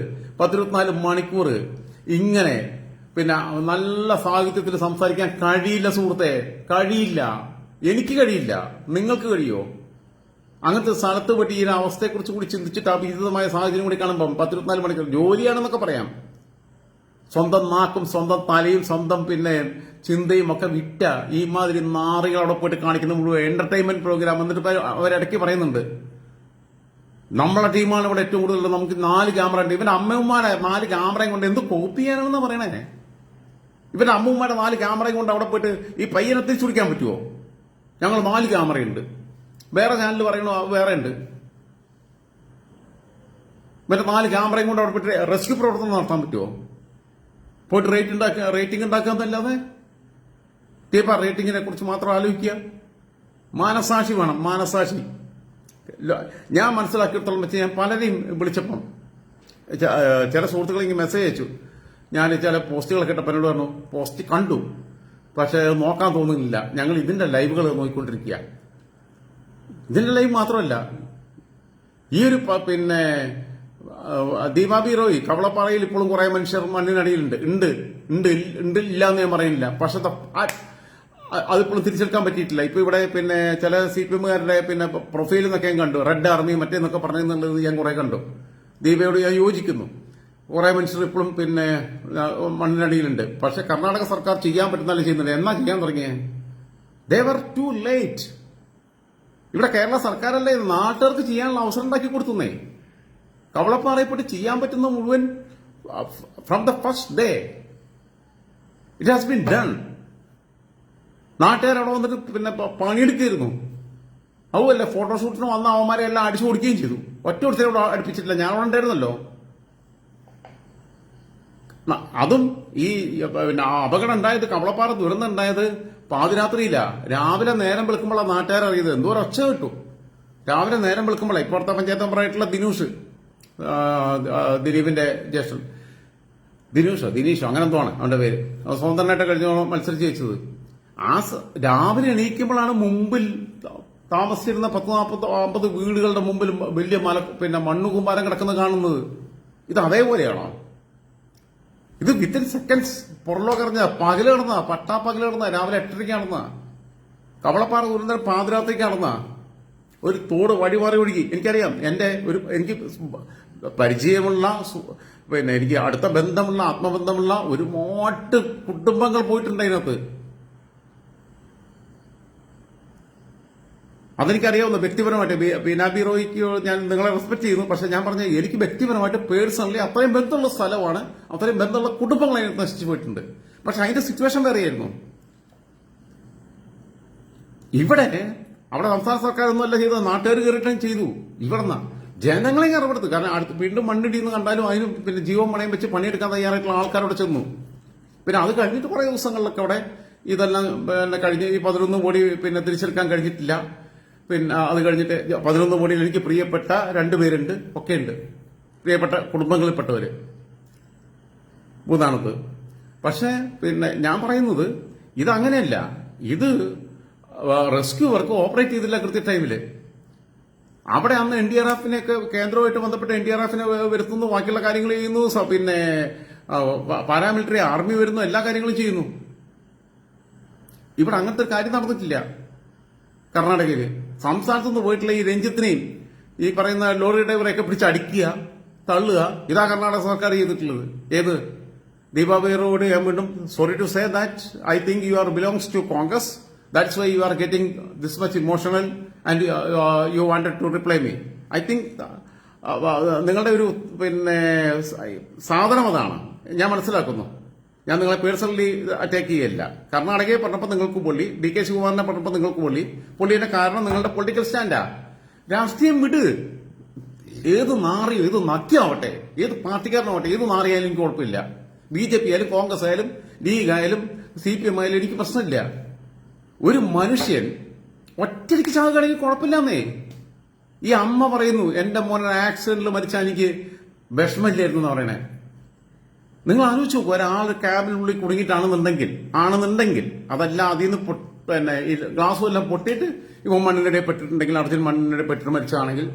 Speaker 1: 14 മണിക്കൂർ ഇങ്ങനെ പിന്നെ നല്ല സാഹിത്യത്തിൽ സംസാരിക്കാൻ കഴിയില്ല സുഹൃത്തെ, കഴിയില്ല. എനിക്ക് കഴിയില്ല, നിങ്ങൾക്ക് കഴിയോ? അങ്ങനത്തെ സ്ഥലത്ത് പറ്റി ഈ അവസ്ഥയെക്കുറിച്ച് കൂടി ചിന്തിച്ചിട്ട് അഭിഹിതമായ സാഹചര്യം കൂടി കാണുമ്പോൾ 14 മണിക്കൂർ ജോലിയാണെന്നൊക്കെ പറയാം. സ്വന്തം നാക്കും സ്വന്തം തലയും സ്വന്തം പിന്നെ ചിന്തയും ഒക്കെ വിറ്റ ഈ മാതിരി നാറികൾ അവിടെ പോയിട്ട് കാണിക്കുന്ന മുഴുവൻ എന്റർടൈൻമെന്റ് പ്രോഗ്രാം. എന്നിട്ട് അവരിടയ്ക്ക് പറയുന്നുണ്ട് നമ്മളെ ടീമാണ് ഇവിടെ ഏറ്റവും കൂടുതൽ, നമുക്ക് 4 ക്യാമറ ഉണ്ട്. ഇവന്റെ അമ്മമാരെ 4 ക്യാമറയും കൊണ്ട് എന്ത് കോപ്പി ചെയ്യാനാണെന്ന് പറയണേ? ഇവന്റെ അമ്മമാരെ 4 ക്യാമറയും കൊണ്ട് അവിടെ പോയിട്ട് ഈ പയ്യനെ തിരിച്ചു പിടിക്കാൻ പറ്റുമോ? ഞങ്ങൾ 4 ക്യാമറയുണ്ട്. വേറെ ചാനൽ പറയണോ വേറെ ഉണ്ട്. മറ്റേ 4 ക്യാമറയും കൊണ്ട് അവിടെ പോയിട്ട് റെസ്ക്യൂ പ്രവർത്തനം നടത്താൻ പറ്റുമോ? പോയിട്ട് റേറ്റിംഗ് ഉണ്ടാക്കാന്നല്ലാതെ ടീപ്പ റേറ്റിംഗിനെ കുറിച്ച് മാത്രം ആലോചിക്കുക. മാനസാക്ഷി വേണം, മാനസാക്ഷി. ഞാൻ മനസ്സിലാക്കിയിടത്തോളം വെച്ച് ഞാൻ പലരെയും വിളിച്ചപ്പം ചില സുഹൃത്തുക്കൾ ഇങ്ങനെ മെസ്സേജ് അയച്ചു. ഞാൻ ചില പോസ്റ്റുകളൊക്കെ ഇട്ടപ്പോൾ എന്നോട് പറഞ്ഞു പോസ്റ്റ് കണ്ടു, പക്ഷെ നോക്കാൻ തോന്നുന്നില്ല, ഞങ്ങൾ ഇതിന്റെ ലൈവുകൾ നോക്കിക്കൊണ്ടിരിക്കുക. ഇതിന്റെ ലൈവ് മാത്രമല്ല, ഈ ഒരു പിന്നെ ദീപാബി റോയ് കവളപ്പാറയിൽ ഇപ്പോഴും കുറെ മനുഷ്യർ മണ്ണിനടിയിലുണ്ട്. ഉണ്ട് ഇല്ല എന്ന് ഞാൻ പറയുന്നില്ല. പക്ഷെ അതിപ്പോഴും തിരിച്ചെടുക്കാൻ പറ്റിയിട്ടില്ല. ഇപ്പൊ ഇവിടെ പിന്നെ ചില CPM-കാരുടെ പിന്നെ പ്രൊഫൈലിൽ നിന്നൊക്കെ ഞാൻ കണ്ടു, റെഡ് ആർമി മറ്റേന്നൊക്കെ പറഞ്ഞെന്നുള്ളത് ഞാൻ കുറെ കണ്ടു. ദീപയോട് ഞാൻ യോജിക്കുന്നു. കുറെ മനുഷ്യർ ഇപ്പോഴും പിന്നെ മണ്ണിനടിയിലുണ്ട്. പക്ഷെ കർണാടക സർക്കാർ ചെയ്യാൻ പറ്റുന്നാലും ചെയ്യുന്നുണ്ട്. എന്നാ ചെയ്യാൻ തുടങ്ങിയേ? ദേ വർ ടു ലേറ്റ്. ഇവിടെ കേരള സർക്കാരല്ലേ നാട്ടുകാർക്ക് ചെയ്യാനുള്ള അവസരം ഉണ്ടാക്കി കൊടുത്തുന്നേ. കവളപ്പാറയെപ്പറ്റി ചെയ്യാൻ പറ്റുന്ന മുഴുവൻ from the first day it has been done. നാട്ടുകാർ അവിടെ വന്നിട്ട് പിന്നെ പണിയെടുക്കായിരുന്നു. അതുമല്ല ഫോട്ടോഷൂട്ടിന് വന്ന അവന്മാരെ എല്ലാം അടിച്ചു കൊടുക്കുകയും ചെയ്തു. ഒറ്റ ഒരുത്തരോട് അടുപ്പിച്ചിട്ടില്ല. ഞാൻ അവിടെ ഉണ്ടായിരുന്നല്ലോ. അതും ഈ പിന്നെ അപകടം ഉണ്ടായത്, കവളപ്പാറ ദുരന്തം ഉണ്ടായത് പാതിരാത്രിയില്ല. രാവിലെ നേരം വെളുക്കുമ്പോഴാണ് നാട്ടുകാർ അറിയത്. എന്തോ ഒച്ച കിട്ടു. രാവിലെ നേരം വെളുക്കുമ്പോഴേ ഇപ്പോഴത്തെ പഞ്ചായത്ത് മെമ്പറായിട്ടുള്ള ദിലീപിന്റെ ജ്യേഷ്ഠൻ ദിനീഷോ അങ്ങനെ എന്തോ ആണ് അവന്റെ പേര്. സ്വതന്ത്രനായിട്ട് കഴിഞ്ഞ മത്സരിച്ച് ജയിച്ചത്. രാവിലെ എണീക്കുമ്പോഴാണ് മുമ്പിൽ താമസിച്ചിരുന്ന 10-40 വീടുകളുടെ മുമ്പിൽ വലിയ പിന്നെ മണ്ണുകൂമ്പാരം കിടക്കുന്നത് കാണുന്നത്. ഇത് അതേപോലെയാണോ? ഇത് വിത്തിൻ സെക്കൻഡ്സ് പുറലോക്കറിഞ്ഞ പകല് കിടന്ന പട്ടാപ്പകല് കിടന്ന രാവിലെ 8:30 നടന്ന കവളപ്പാറ ദുരന്തം പാതിരാത്രിക്ക് നടന്ന ഒരു തോട് വഴിമാറി ഒഴുകി. എനിക്കറിയാം, എനിക്ക് പരിചയമുള്ള പിന്നെ എനിക്ക് അടുത്ത ബന്ധമുള്ള ആത്മബന്ധമുള്ള ഒരുപാട് കുടുംബങ്ങൾ പോയിട്ടുണ്ട് അതിനകത്ത്. അതെനിക്കറിയാവുന്ന വ്യക്തിപരമായിട്ട് ബീനാബി റോയിക്ക് ഞാൻ നിങ്ങളെ റെസ്പെക്ട് ചെയ്യുന്നു. പക്ഷെ ഞാൻ പറഞ്ഞ എനിക്ക് വ്യക്തിപരമായിട്ട് പേഴ്സണലി അത്രയും ബന്ധമുള്ള സ്ഥലമാണ്, അത്രയും ബന്ധമുള്ള കുടുംബങ്ങൾ അതിനകത്ത് നശിച്ചു പോയിട്ടുണ്ട്. പക്ഷെ അതിന്റെ സിറ്റുവേഷൻ വേറെയായിരുന്നു. ഇവിടെ അവിടെ സംസ്ഥാന സർക്കാർ ഒന്നുമല്ല ചെയ്തത്, നാട്ടുകാർ കയറിയിട്ടും ചെയ്തു. ഇവിടെന്ന ജനങ്ങളെ ഇറപ്പെടുത്തു. കാരണം അടുത്ത് വീണ്ടും മണ്ണിടിയെന്ന് കണ്ടാലും അതിന് പിന്നെ ജീവൻ പണയം വെച്ച് പണിയെടുക്കാൻ തയ്യാറായിട്ടുള്ള ആൾക്കാരോട് ചെന്നു. പിന്നെ അത് കഴിഞ്ഞിട്ട് കുറെ ദിവസങ്ങളിലൊക്കെ അവിടെ ഇതെല്ലാം പിന്നെ കഴിഞ്ഞ് ഈ 11 കോടി പിന്നെ തിരിച്ചെടുക്കാൻ കഴിഞ്ഞിട്ടില്ല. പിന്നെ അത് കഴിഞ്ഞിട്ട് 11 കോടിയിൽ എനിക്ക് പ്രിയപ്പെട്ട 2 പേരുണ്ട്, ഒക്കെ ഉണ്ട്, പ്രിയപ്പെട്ട കുടുംബങ്ങളിൽപ്പെട്ടവര് മൂന്നാമത്. പക്ഷെ പിന്നെ ഞാൻ പറയുന്നത് ഇതങ്ങനെയല്ല. ഇത് റെസ്ക്യൂ വർക്ക് ഓപ്പറേറ്റ് ചെയ്തില്ല കൃത്യ ടൈമില്. അവിടെ അന്ന് NDRFനെയൊക്കെ കേന്ദ്രവുമായിട്ട് ബന്ധപ്പെട്ട് NDRFനെ വരുത്തുന്നു, ബാക്കിയുള്ള കാര്യങ്ങൾ ചെയ്യുന്നു, പിന്നെ പാരാമിലിറ്ററി ആർമി വരുന്നു, എല്ലാ കാര്യങ്ങളും ചെയ്യുന്നു. ഇവിടെ അങ്ങനത്തെ ഒരു കാര്യം നടന്നിട്ടില്ല. കർണാടകയില് സംസ്ഥാനത്ത് നിന്ന് പോയിട്ടുള്ള ഈ രഞ്ജിത്തിനെയും ഈ പറയുന്ന ലോറി ഡ്രൈവറെയൊക്കെ പിടിച്ച് അടിക്കുക, തള്ളുക, ഇതാ കർണാടക സർക്കാർ ചെയ്തിട്ടുള്ളത്. ഏത് ദീപാബൈറോട് ഞാൻ വീണ്ടും sorry to say that I think you are belongs to Congress. That's why you are getting this much emotional and you wanted to reply me. I think നിങ്ങളുടെ ഒരു പിന്നെ സാധനം അതാണ്, ഞാൻ മനസ്സിലാക്കുന്നു. ഞാൻ നിങ്ങളെ പേഴ്സണലി അറ്റാക്ക് ചെയ്യല്ല. കർണാടകയെ പറഞ്ഞപ്പോൾ നിങ്ങൾക്ക് പൊള്ളി, DK ശിവകുമാറിനെ പറഞ്ഞപ്പോൾ നിങ്ങൾക്ക് പൊള്ളി. പൊള്ളിയുടെ കാരണം നിങ്ങളുടെ പൊളിറ്റിക്കൽ സ്റ്റാൻഡാ. രാഷ്ട്രീയം വിട്. ഏത് നാറിയോ, ഏത് നക്കിയാവട്ടെ, ഏത് പാർട്ടിക്കാരനാവട്ടെ, ഏത് നാറിയായാലും എനിക്ക് കുഴപ്പമില്ല. BJP ആയാലും കോൺഗ്രസ് ആയാലും ലീഗ് ആയാലും CPM ആയാലും എനിക്ക് പ്രശ്നമില്ല. ഒരു മനുഷ്യൻ ഒറ്റയ്ക്ക് ചാകുകയാണെങ്കിൽ കുഴപ്പമില്ലാന്നേ. ഈ അമ്മ പറയുന്നു എന്റെ മോനെ ആക്സിഡന്റിൽ മരിച്ചാൽ എനിക്ക് വിഷമമില്ലായിരുന്നു എന്ന് പറയണേ. നിങ്ങൾ ആലോചിച്ച് നോക്കൂ, ഒരാൾ ക്യാബിനുള്ളിൽ കുടുങ്ങിയിട്ടാണെന്നുണ്ടെങ്കിൽ അതല്ല അതിൽ നിന്ന് പിന്നെ ഈ ഗ്ലാസും എല്ലാം പൊട്ടിയിട്ട് ഇവൻ മണ്ണിനിടെ പെട്ടിട്ടുണ്ടെങ്കിൽ, അർജുൻ മണ്ണിനിടെ പെട്ടിട്ട് മരിച്ചാണെങ്കിൽ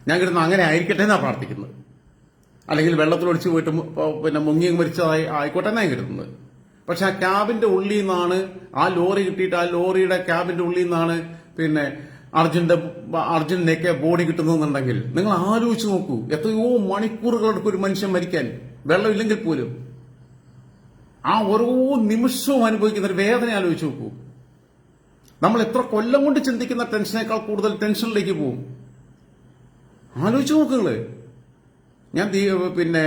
Speaker 1: ഞാൻ കിട്ടുന്ന അങ്ങനെ ആയിരിക്കട്ടെ എന്നാണ് പ്രാർത്ഥിക്കുന്നത്. അല്ലെങ്കിൽ വെള്ളത്തിലൊടിച്ച് പോയിട്ട് പിന്നെ മുങ്ങി മരിച്ചതായി ആയിക്കോട്ടെ എന്നാണ് കിട്ടുന്നത്. പക്ഷെ ആ ക്യാബിന്റെ ഉള്ളിൽ നിന്നാണ് ആ ലോറി കിട്ടിയിട്ട് ആ ലോറിയുടെ ക്യാബിന്റെ ഉള്ളിൽ നിന്നാണ് പിന്നെ അർജുനൊക്കെ ബോഡി കിട്ടുന്നുണ്ടെങ്കിൽ നിങ്ങൾ ആലോചിച്ച് നോക്കൂ. എത്രയോ മണിക്കൂറുകളെടുക്കും ഒരു മനുഷ്യൻ മരിക്കാൻ, വെള്ളമില്ലെങ്കിൽ പോലും. ആ ഓരോ നിമിഷവും അനുഭവിക്കുന്ന ഒരു വേദന ആലോചിച്ച് നോക്കൂ. നമ്മൾ എത്ര കൊല്ലം കൊണ്ട് ചിന്തിക്കുന്ന ടെൻഷനേക്കാൾ കൂടുതൽ ടെൻഷനിലേക്ക് പോകും. ആലോചിച്ച് നോക്കുങ്ങള്. ഞാൻ പിന്നെ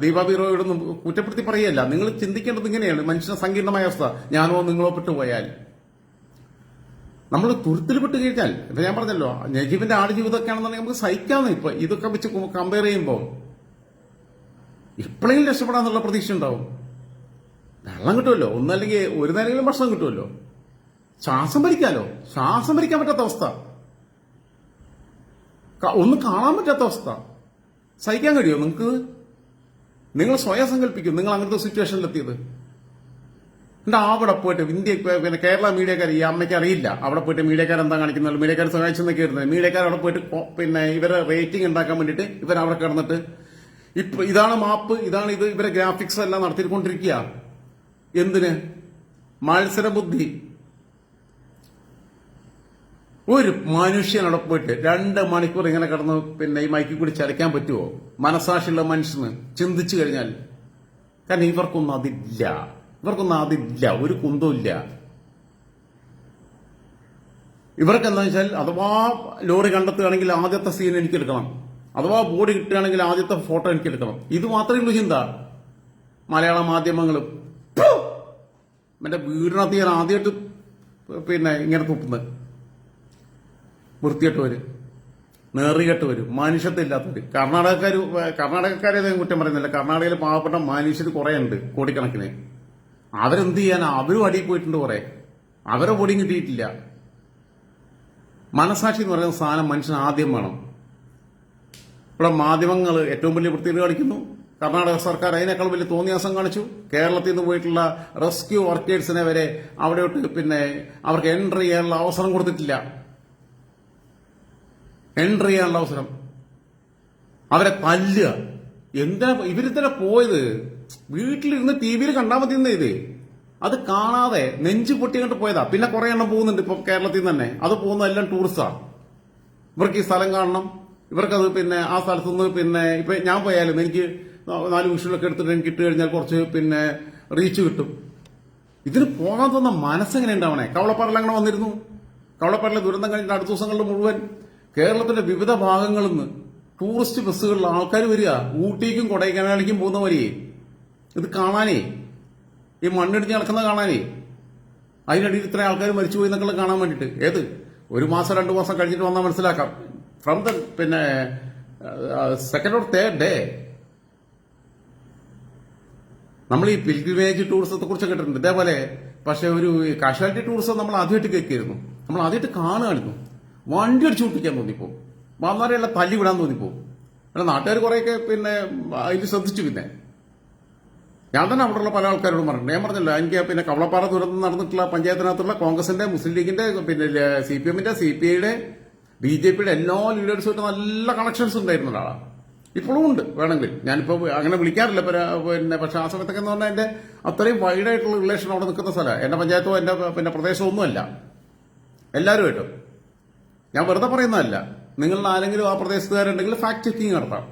Speaker 1: ദീപാബി റോയോടൊന്നും കുറ്റപ്പെടുത്തി പറയല്ല. നിങ്ങൾ ചിന്തിക്കേണ്ടത് ഇങ്ങനെയാണ്, മനുഷ്യന്റെ സങ്കീർണമായ അവസ്ഥ. ഞാനോ നിങ്ങളോ പെട്ടുപോയാൽ, നമ്മൾ തുരുത്തിൽ പെട്ട് കഴിഞ്ഞാൽ, ഇപ്പൊ ഞാൻ പറഞ്ഞല്ലോ നജീബിന്റെ ആടുജീവിതമൊക്കെ ആണെന്നുണ്ടെങ്കിൽ നമുക്ക് സഹിക്കാന്ന്. ഇപ്പൊ ഇതൊക്കെ വെച്ച് കമ്പയർ ചെയ്യുമ്പോൾ ഇപ്പോഴെങ്കിലും രക്ഷപ്പെടാന്നുള്ള പ്രതീക്ഷ ഉണ്ടാവും. വെള്ളം കിട്ടുമല്ലോ, ഒന്നല്ലെങ്കിൽ ഒരു നേരമെങ്കിലും ഭക്ഷണം കിട്ടുമല്ലോ, ശ്വാസം ഭരിക്കാലോ. ശ്വാസം ഭരിക്കാൻ പറ്റാത്ത അവസ്ഥ, ഒന്നും കാണാൻ പറ്റാത്ത അവസ്ഥ. സഹിക്കാൻ കഴിയുമോ നിങ്ങൾക്ക്? നിങ്ങൾ സ്വയം സങ്കല്പിക്കും നിങ്ങൾ അങ്ങനത്തെ സിറ്റുവേഷനിലെത്തിയത്. എന്നിട്ട് അവിടെ പോയിട്ട് ഇന്ത്യ പിന്നെ കേരള മീഡിയക്കാർ, ഈ അമ്മയ്ക്ക് അറിയില്ല അവിടെ പോയിട്ട് മീഡിയക്കാർ എന്താ കാണിക്കുന്നത്, മീഡിയക്കാർ സഹായിച്ചെന്നൊക്കെ ഇരുന്നത്. മീഡിയക്കാർ അവിടെ പോയിട്ട് പിന്നെ ഇവരെ റേറ്റിംഗ് ഉണ്ടാക്കാൻ വേണ്ടിയിട്ട് ഇവരവിടെ കിടന്നിട്ട് ഇപ്പൊ ഇതാണ് മാപ്പ്, ഇതാണ് ഇത്, ഇവരെ ഗ്രാഫിക്സ് എല്ലാം നടത്തിക്കൊണ്ടിരിക്കുക. എന്തിന്? മത്സരബുദ്ധി. ഒരു മനുഷ്യനവിടെ പോയിട്ട് 2 മണിക്കൂർ ഇങ്ങനെ കിടന്ന് പിന്നെ ഈ മൈക്കിൽ കൂടി ചരയ്ക്കാൻ പറ്റുമോ മനസാക്ഷിയുള്ള മനുഷ്യന് ചിന്തിച്ചു കഴിഞ്ഞാൽ? കാരണം ഇവർക്കൊന്നും അതില്ല, ഒരു കുന്തമില്ല. ഇവർക്ക് എന്താ വെച്ചാൽ അഥവാ ലോറി കണ്ടെത്തുകയാണെങ്കിൽ ആദ്യത്തെ സീൻ എനിക്ക് എടുക്കണം, അഥവാ ബോഡി കിട്ടുകയാണെങ്കിൽ ആദ്യത്തെ ഫോട്ടോ എനിക്ക് എടുക്കണം. ഇത് മാത്രമേ ഉള്ളൂ ചിന്ത. മലയാള മാധ്യമങ്ങളും എന്റെ വീടിനകത്ത് ഞാൻ ആദ്യമായിട്ട് പിന്നെ ഇങ്ങനെ തുപ്പുന്നത് വൃത്തികെട്ടവര്, നേറികെട്ടവര്, മനുഷ്യത്തില്ലാത്തവര്. കർണാടകക്കാരെ കുറ്റം പറയുന്നില്ല. കർണാടകയിൽ പാവപ്പെട്ട മനുഷ്യർ കുറെ ഉണ്ട്, കോടിക്കണക്കിന്. അവരെന്ത് ചെയ്യാനാ? അവരും അടിയിൽ പോയിട്ടുണ്ട് കുറെ. അവരെ ബോഡിയും കിട്ടിയിട്ടില്ല. മനസാക്ഷി എന്ന് പറയുന്ന സാധനം മനുഷ്യന് ആദ്യം വേണം. ഇവിടെ മാധ്യമങ്ങൾ ഏറ്റവും വലിയ വൃത്തികേട് കാണിക്കുന്നു. കർണാടക സർക്കാർ അതിനേക്കാൾ വലിയ തോന്നിയാസം കാണിച്ചു. കേരളത്തിൽ നിന്ന് പോയിട്ടുള്ള റെസ്ക്യൂ വർക്കേഴ്സിനെ വരെ അവിടെയോട്ട് പിന്നെ അവർക്ക് എൻട്രി ചെയ്യാനുള്ള അവസരം കൊടുത്തിട്ടില്ല. എൻട്രി ചെയ്യാനുള്ള അവസരം അവരെ തല്ലുക. എന്താ ഇവരിത്തന്നെ പോയത്? വീട്ടിലിരുന്ന് TV കണ്ടാൽ മതി ഇത്. അത് കാണാതെ നെഞ്ചു പൊട്ടിക്കൊണ്ട് പോയതാ. പിന്നെ കുറെ എണ്ണം പോകുന്നുണ്ട് ഇപ്പൊ കേരളത്തിൽ നിന്ന് തന്നെ. അത് പോകുന്നതെല്ലാം ടൂറിസ്റ്റാ. ഇവർക്ക് ഈ സ്ഥലം കാണണം, ഇവർക്കത് പിന്നെ ആ സ്ഥലത്തുനിന്ന് പിന്നെ ഇപ്പൊ ഞാൻ പോയാലും എനിക്ക് 4 വിഷുകളൊക്കെ എടുത്തിട്ട് എനിക്ക് ഇട്ട് കഴിഞ്ഞാൽ കുറച്ച് പിന്നെ റീച്ച് കിട്ടും. ഇതിന് പോകാൻ തോന്നുന്ന മനസ്സെങ്ങനെ ഉണ്ടാവണേ? കവളപ്പാറയിൽ അങ്ങനെ വന്നിരുന്നു. കവളപ്പാടിലെ ദുരന്തം കഴിഞ്ഞ അടുത്ത ദിവസങ്ങളിൽ മുഴുവൻ കേരളത്തിന്റെ വിവിധ ഭാഗങ്ങളിൽ നിന്ന് ടൂറിസ്റ്റ് ബസ്സുകളിൽ ആൾക്കാർ വരിക, ഊട്ടിക്കും കൊടൈക്കനാലിലേക്കും പോകുന്ന വരികയെ ഇത് കാണാനേ, ഈ മണ്ണിടിഞ്ഞ് നടക്കുന്നത് കാണാനേ, അതിനിടയിൽ ഇത്ര ആൾക്കാർ മരിച്ചുപോയി എന്നൊക്കെ കാണാൻ വേണ്ടിയിട്ട്. ഏത് 1 മാസം 2 മാസം കഴിഞ്ഞിട്ട് വന്നാൽ മനസ്സിലാക്കാം. ഫ്രം ദ പിന്നെ സെക്കൻഡ് ഓർ തേർഡ് ഡേ നമ്മൾ ഈ പിൽഗ്രിമേജ് ടൂറിസത്തെ കുറിച്ച് കേട്ടിട്ടുണ്ട്. ഇതേപോലെ പക്ഷെ ഒരു കാഷ്വാലിറ്റി ടൂറിസം നമ്മൾ ആദ്യമായിട്ട് കേൾക്കായിരുന്നു, നമ്മൾ ആദ്യമായിട്ട് കാണുകയായിരുന്നു. വണ്ടി അടിച്ചു പൊട്ടിക്കാൻ തോന്നിപ്പോ, വന്നാരെല്ലാം തല്ലി വിടാൻ തോന്നിപ്പോ. അല്ല നാട്ടുകാർ കുറെയൊക്കെ പിന്നെ അതിൽ ശ്രദ്ധിച്ചു. പിന്നെ ഞാൻ തന്നെ അവിടെയുള്ള പല ആൾക്കാരോടും പറഞ്ഞിട്ടുണ്ട്. ഞാൻ പറഞ്ഞല്ലോ, എനിക്ക് പിന്നെ കവളപ്പാറ ദുരന്തം നടന്നിട്ടുള്ള പഞ്ചായത്തിനകത്തുള്ള കോൺഗ്രസിന്റെ, മുസ്ലിം ലീഗിന്റെ, പിന്നെ CPM-ന്റെ, CPI-യുടെ, BJP-യുടെ എല്ലാ ലീഡേഴ്സുമായിട്ട് നല്ല കണക്ഷൻസ് ഉണ്ടായിരുന്ന ഒരാളാണ്. ഇപ്പോഴും ഉണ്ട് വേണമെങ്കിൽ. ഞാനിപ്പോ അങ്ങനെ വിളിക്കാറില്ല പിന്നെ, പക്ഷെ ആ സമയത്തൊക്കെ എന്ന് പറഞ്ഞാൽ എന്റെ അത്രയും വൈഡായിട്ടുള്ള റിലേഷൻ അവിടെ നിൽക്കുന്ന സ്ഥലമാണ്. എന്റെ പഞ്ചായത്തോ എന്റെ പിന്നെ പ്രദേശമൊന്നുമല്ല, എല്ലാവരുമായിട്ടും. ഞാൻ വെറുതെ പറയുന്നതല്ല. നിങ്ങളിൽ ആരെങ്കിലും ആ പ്രദേശത്തുകാരുണ്ടെങ്കിൽ ഫാക്ട് ചെക്കിങ് നടത്താം.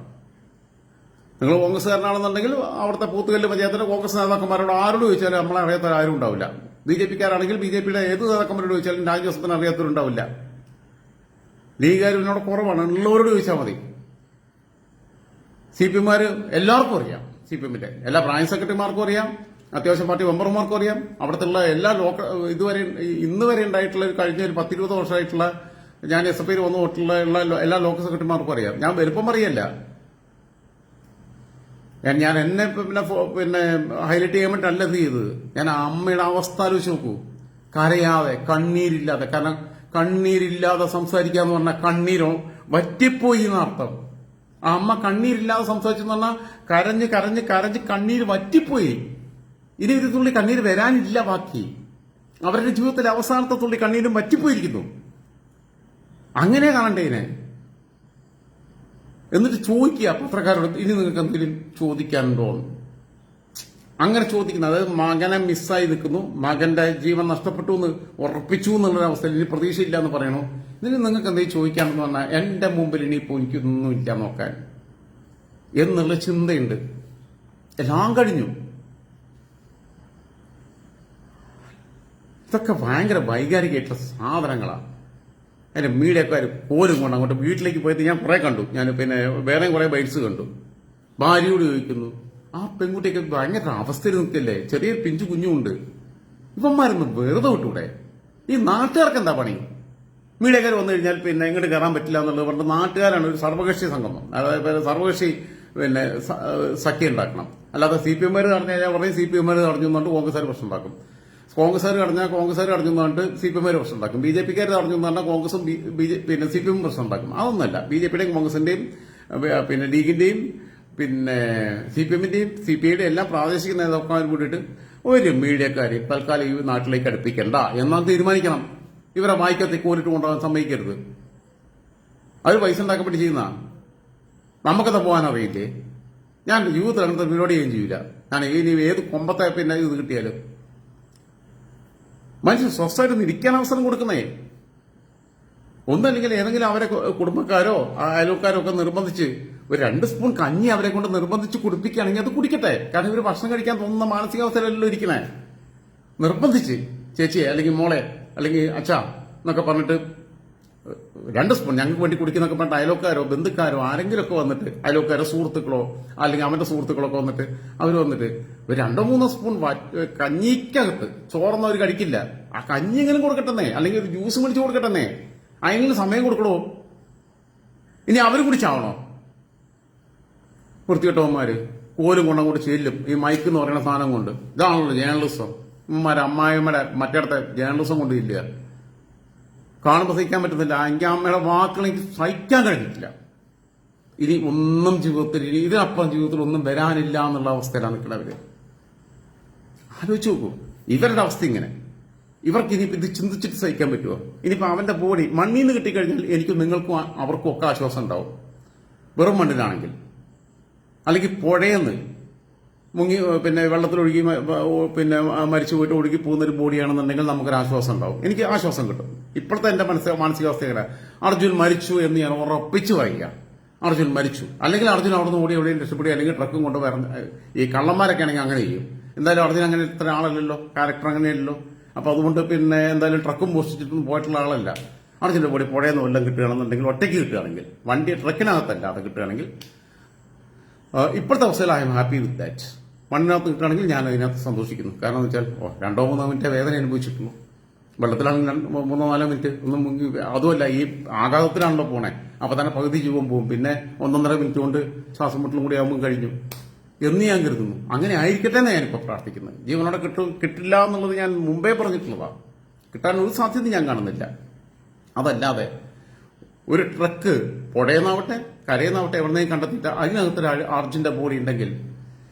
Speaker 1: നിങ്ങൾ കോൺഗ്രസ്സുകാരനാണെന്നുണ്ടെങ്കിൽ അവിടുത്തെ പൂത്തുകല്ല് പഞ്ചായത്തിലെ കോൺഗ്രസ് നേതാക്കന്മാരോട് ആരോട് ചോദിച്ചാലും നമ്മളെ അറിയാത്ത ആരും ഉണ്ടാവില്ല. BJP-ക്കാരാണെങ്കിൽ BJP-യുടെ ഏത് നേതാക്കന്മാരോട് ചോദിച്ചാലും രാജ്യസഭത്തിന് അറിയാത്തവരുണ്ടാവില്ല. ലീഗുകാർ ഇതിനോട് കുറവാണ്, ഉള്ളവരോട് ചോദിച്ചാൽ മതി. CPM-മാര് എല്ലാവർക്കും അറിയാം, CPM-ന്റെ എല്ലാ ബ്രാഞ്ച് സെക്രട്ടറിമാർക്കും അറിയാം, അത്യാവശ്യം പാർട്ടി മെമ്പർമാർക്കും അറിയാം. അവിടുത്തെ എല്ലാ ഇതുവരെ ഇന്ന് വരെ ഉണ്ടായിട്ടുള്ള കഴിഞ്ഞ ഒരു 10-20 വർഷമായിട്ടുള്ള ഞാൻ SFI വന്നു തൊട്ടുള്ള എല്ലാ ലോക്കൽ സെക്രട്ടറിമാർക്കും അറിയാം. ഞാൻ വലുപ്പം അറിയല്ല, ഞാൻ എന്നെ പിന്നെ ഹൈലൈറ്റ് ചെയ്യാൻ വേണ്ടിട്ടല്ല ഇത് ചെയ്തത്. ഞാൻ അമ്മയുടെ അവസ്ഥ ആലോചിച്ച് നോക്കൂ. കരയാതെ, കണ്ണീരില്ലാതെ. കാരണം കണ്ണീരില്ലാതെ സംസാരിക്കാന്ന് പറഞ്ഞാൽ കണ്ണീരോ വറ്റിപ്പോയി എന്നർത്ഥം. ആ അമ്മ കണ്ണീരില്ലാതെ സംസാരിച്ചെന്ന് പറഞ്ഞാൽ കരഞ്ഞ് കരഞ്ഞ് കരഞ്ഞ് കണ്ണീര് വറ്റിപ്പോയി. ഇനി ഒരു തുള്ളി കണ്ണീര് വരാനില്ല ബാക്കി. അവരുടെ ജീവിതത്തിലെ അവസാനത്തെ തുള്ളി കണ്ണീരും വറ്റിപ്പോയിരിക്കുന്നു. അങ്ങനെ കാണണ്ടേനെ. എന്നിട്ട് ചോദിക്കുക പത്രക്കാരോട്, ഇനി നിങ്ങൾക്ക് എന്തെങ്കിലും ചോദിക്കാനുണ്ടോ? അങ്ങനെ ചോദിക്കുന്നത്, അതായത് മകനെ മിസ്സായി നിൽക്കുന്നു, മകന്റെ ജീവൻ നഷ്ടപ്പെട്ടു എന്ന് ഉറപ്പിച്ചു എന്നുള്ളൊരവസ്ഥയിൽ ഇനി പ്രതീക്ഷയില്ല എന്ന് പറയണോ? ഇതിന് നിങ്ങൾക്ക് എന്തെങ്കിലും ചോദിക്കാമെന്ന് പറഞ്ഞാൽ എന്റെ മുമ്പിൽ ഇനിയിപ്പോൾ എനിക്കൊന്നുമില്ല നോക്കാൻ എന്നുള്ള ചിന്തയുണ്ട്. എല്ലാം കഴിഞ്ഞു. ഇതൊക്കെ ഭയങ്കര വൈകാരികമായിട്ടുള്ള സാധനങ്ങളാണ്. അതിന്റെ മീഡിയക്കാർ പോലും കൊണ്ട് അങ്ങോട്ട് വീട്ടിലേക്ക് പോയത് ഞാൻ കുറെ കണ്ടു. ഞാൻ പിന്നെ വേറെ കുറെ ബൈറ്റ്സ് കണ്ടു. ഭാര്യയോട് ചോദിക്കുന്നു, ആ പെൺകുട്ടിയൊക്കെ ഭയങ്കര അവസ്ഥയിൽ നിൽക്കല്ലേ, ചെറിയൊരു പിഞ്ചു കുഞ്ഞുമുണ്ട്, ഇവന്മാരൊന്ന് വെറുതെ വിട്ടൂടെ? ഈ നാട്ടുകാർക്ക് എന്താ പണി? മീഡിയക്കാർ വന്നു കഴിഞ്ഞാൽ പിന്നെ ഇങ്ങോട്ട് കയറാൻ പറ്റില്ല എന്നുള്ളത് പറഞ്ഞ നാട്ടുകാരാണ് ഒരു സർവകക്ഷി സംഗമം, അതായത് സർവകക്ഷി പിന്നെ സഖ്യം ഉണ്ടാക്കണം. അല്ലാതെ CPM-മാർ പറഞ്ഞു കഴിഞ്ഞാൽ പറയും CPM-മാർ തടഞ്ഞുകൊണ്ട് കോൺഗ്രസ്സുകാർ പ്രശ്നം ഉണ്ടാക്കും, കോൺഗ്രസ്സുകാർ കടഞ്ഞാൽ കോൺഗ്രസ്സുകാർ തടഞ്ഞുകൊണ്ട് CPM-മാർ പ്രശ്നം ഉണ്ടാക്കും, BJP-ക്കാർ തടഞ്ഞു പറഞ്ഞാൽ കോൺഗ്രസും പിന്നെ CPM പ്രശ്നം ഉണ്ടാക്കും. അതൊന്നുമല്ല. BJP-യുടെയും കോൺഗ്രസിന്റെയും പിന്നെ ലീഗിന്റെയും പിന്നെ CPM-ന്റെയും CPI-യുടെ എല്ലാം പ്രാദേശിക നേതാക്കന്മാർ കൂടിയിട്ട് ഒരു മീഡിയക്കാരെ തൽക്കാലം ഈ നാട്ടിലേക്ക് അടുപ്പിക്കണ്ട എന്നാൽ തീരുമാനിക്കണം. ഇവരെ വായിക്കത്തെ കോലിട്ട് കൊണ്ടുപോകാൻ സമ്മതിക്കരുത്. അവർ പൈസ ഉണ്ടാക്കാൻ വേണ്ടി ചെയ്യുന്ന നമുക്കത് പോകാൻ അറിയില്ലേ? ഞാൻ യൂത്ത് അങ്ങനത്തെ പരിപാടി ചെയ്യുകയും ചെയ്യില്ല. ഞാൻ ഇനി ഏത് കൊമ്പത്തെ പിന്നെ ഇത് കിട്ടിയാലും മനുഷ്യൻ സ്വസ്ഥമായിട്ട് ഇരിക്കാൻ അവസരം കൊടുക്കുന്നേ. ഒന്നല്ലെങ്കിൽ ഏതെങ്കിലും അവരെ കുടുംബക്കാരോ അയൽക്കാരോ ഒക്കെ നിർബന്ധിച്ച് ഒരു 2 സ്പൂൺ കഞ്ഞി അവരെ കൊണ്ട് നിർബന്ധിച്ച് കുടിപ്പിക്കുകയാണെങ്കിൽ അത് കുടിക്കട്ടെ. കാരണം ഇവർ ഭക്ഷണം കഴിക്കാൻ തോന്നുന്ന മാനസികാവസ്ഥയിലല്ലോ ഇരിക്കണേ. നിർബന്ധിച്ച് ചേച്ചിയെ അല്ലെങ്കിൽ മോളെ അല്ലെങ്കിൽ അച്ഛാ എന്നൊക്കെ പറഞ്ഞിട്ട് 2 സ്പൂൺ ഞങ്ങൾക്ക് വേണ്ടി കുടിക്കുന്നൊക്കെ പറഞ്ഞിട്ട് അയൽക്കാരോ ബന്ധുക്കാരോ ആരെങ്കിലും ഒക്കെ വന്നിട്ട്, അയൽക്കാരോ സുഹൃത്തുക്കളോ അല്ലെങ്കിൽ അവന്റെ സുഹൃത്തുക്കളോ ഒക്കെ വന്നിട്ട് അവർ വന്നിട്ട് ഒരു 2-3 സ്പൂൺ കഞ്ഞിക്കകത്ത് ചോറൊന്നും അവർ കഴിക്കില്ല. ആ കഞ്ഞിയെങ്കിലും കൊടുക്കട്ടെന്നേ, അല്ലെങ്കിൽ ഒരു ജ്യൂസ് മേടിച്ച് കൊടുക്കട്ടെന്നേ, അതിനെങ്കിലും സമയം കൊടുക്കണോ? ഇനി അവർ കുടിച്ചാവണോ? വൃത്തികെട്ടവന്മാര് കോലും കൊണ്ടങ്ങോട്ട് ചെല്ലും ഈ മൈക്ക് എന്ന് പറയുന്ന സാധനം കൊണ്ട്. ഇതാണല്ലോ ജേർണലിസം. അമ്മായിമ്മയുടെ മറ്റേടത്തെ ജേർണലിസം കൊണ്ട് ഇല്ല. കാണുമ്പോൾ സഹിക്കാൻ പറ്റുന്നില്ല. എനിക്ക് അമ്മയുടെ വാക്കുകൾ എനിക്ക് സഹിക്കാൻ കഴിഞ്ഞിട്ടില്ല. ഇനി ഒന്നും ജീവിതത്തിൽ, ഇതിനപ്പുറം ജീവിതത്തിൽ ഒന്നും വരാനില്ല എന്നുള്ള അവസ്ഥയിലാണ് നിൽക്കുന്നവര്. ആലോചിച്ച് നോക്കൂ ഇവരുടെ അവസ്ഥ ഇങ്ങനെ. ഇവർക്ക് ഇനിയിപ്പോൾ ഇത് ചിന്തിച്ചിട്ട് സഹിക്കാൻ പറ്റുമോ? ഇനിയിപ്പോൾ അവന്റെ ബോഡി മണ്ണിൽ നിന്ന് കിട്ടിക്കഴിഞ്ഞാൽ എനിക്കും നിങ്ങൾക്കും അവർക്കും ഒക്കെ ആശ്വാസം ഉണ്ടാവും. വെറും മണ്ണിലാണെങ്കിൽ, അല്ലെങ്കിൽ പുഴയെന്ന് മുങ്ങി പിന്നെ വെള്ളത്തിലൊഴുകി പിന്നെ മരിച്ചു പോയിട്ട് ഒഴുകി പോകുന്നൊരു ബോഡിയാണെന്നുണ്ടെങ്കിൽ നമുക്കൊരു ആശ്വാസം ഉണ്ടാവും. എനിക്ക് ആശ്വാസം കിട്ടും. ഇപ്പോഴത്തെ എന്റെ മാനസികാവസ്ഥയുടെ അർജുൻ മരിച്ചു എന്ന് ഞാൻ ഉറപ്പിച്ചു പറയാം. അർജുൻ മരിച്ചു, അല്ലെങ്കിൽ അർജുൻ അവിടെ നിന്ന് ഓടി എവിടെയും രക്ഷപ്പെടുക, അല്ലെങ്കിൽ ട്രക്കും കൊണ്ട് ഈ കള്ളന്മാരൊക്കെ ആണെങ്കിൽ അങ്ങനെ ചെയ്യും. എന്തായാലും അർജുൻ അങ്ങനെ ഇത്ര ആളല്ലല്ലോ, ക്യാരക്ടർ അങ്ങനെയല്ലോ. അപ്പോൾ അതുകൊണ്ട് പിന്നെ എന്തായാലും ട്രക്കും മോഷ്ടിച്ചിട്ടൊന്നും പോയിട്ടുള്ള ആളല്ല. അർജുൻ്റെ പൊടി പുഴയെന്ന് വല്ലതും കിട്ടുകയാണെന്നുണ്ടെങ്കിൽ ഒറ്റയ്ക്ക് കിട്ടുകയാണെങ്കിൽ, വണ്ടി ട്രക്കിനകത്തല്ല അത് കിട്ടുകയാണെങ്കിൽ, ഇപ്പോഴത്തെ അവസ്ഥയിൽ I am happy with that. മണ്ണിനകത്ത് കിട്ടുകയാണെങ്കിൽ ഞാൻ അതിനകത്ത് സന്തോഷിക്കുന്നു. കാരണം എന്ന് വെച്ചാൽ 2-3 മിനിറ്റ് വേദന അനുഭവിച്ചിട്ടുള്ളൂ. വെള്ളത്തിലാണെങ്കിൽ 3-4 മിനിറ്റ് ഒന്നും മുങ്ങി. അതുമല്ല, ഈ ആഘാതത്തിലാണല്ലോ പോണേ. അപ്പൊ തന്നെ പകുതി ജീവൻ പോകും. പിന്നെ 1-1.5 മിനിറ്റ് കൊണ്ട് ശ്വാസം മുട്ടലും കൂടി ആകുമ്പോൾ കഴിഞ്ഞു എന്ന് ഞാൻ കരുതുന്നു. അങ്ങനെ ആയിരിക്കട്ടെ എന്ന് ഞാനിപ്പോൾ പ്രാർത്ഥിക്കുന്നത്. ജീവനോടെ കിട്ടില്ല എന്നുള്ളത് ഞാൻ മുമ്പേ പറഞ്ഞിട്ടുള്ളതാണ്. കിട്ടാൻ ഒരു സാധ്യത ഞാൻ കാണുന്നില്ല. അതല്ലാതെ ഒരു ട്രക്ക് പുഴയെന്നാവട്ടെ കരയെന്നാവട്ടെ എവിടെന്നെങ്കിലും കണ്ടെത്തിയിട്ട് അതിനകത്തൊരു അർജുന്റെ ബോഡി ഉണ്ടെങ്കിൽ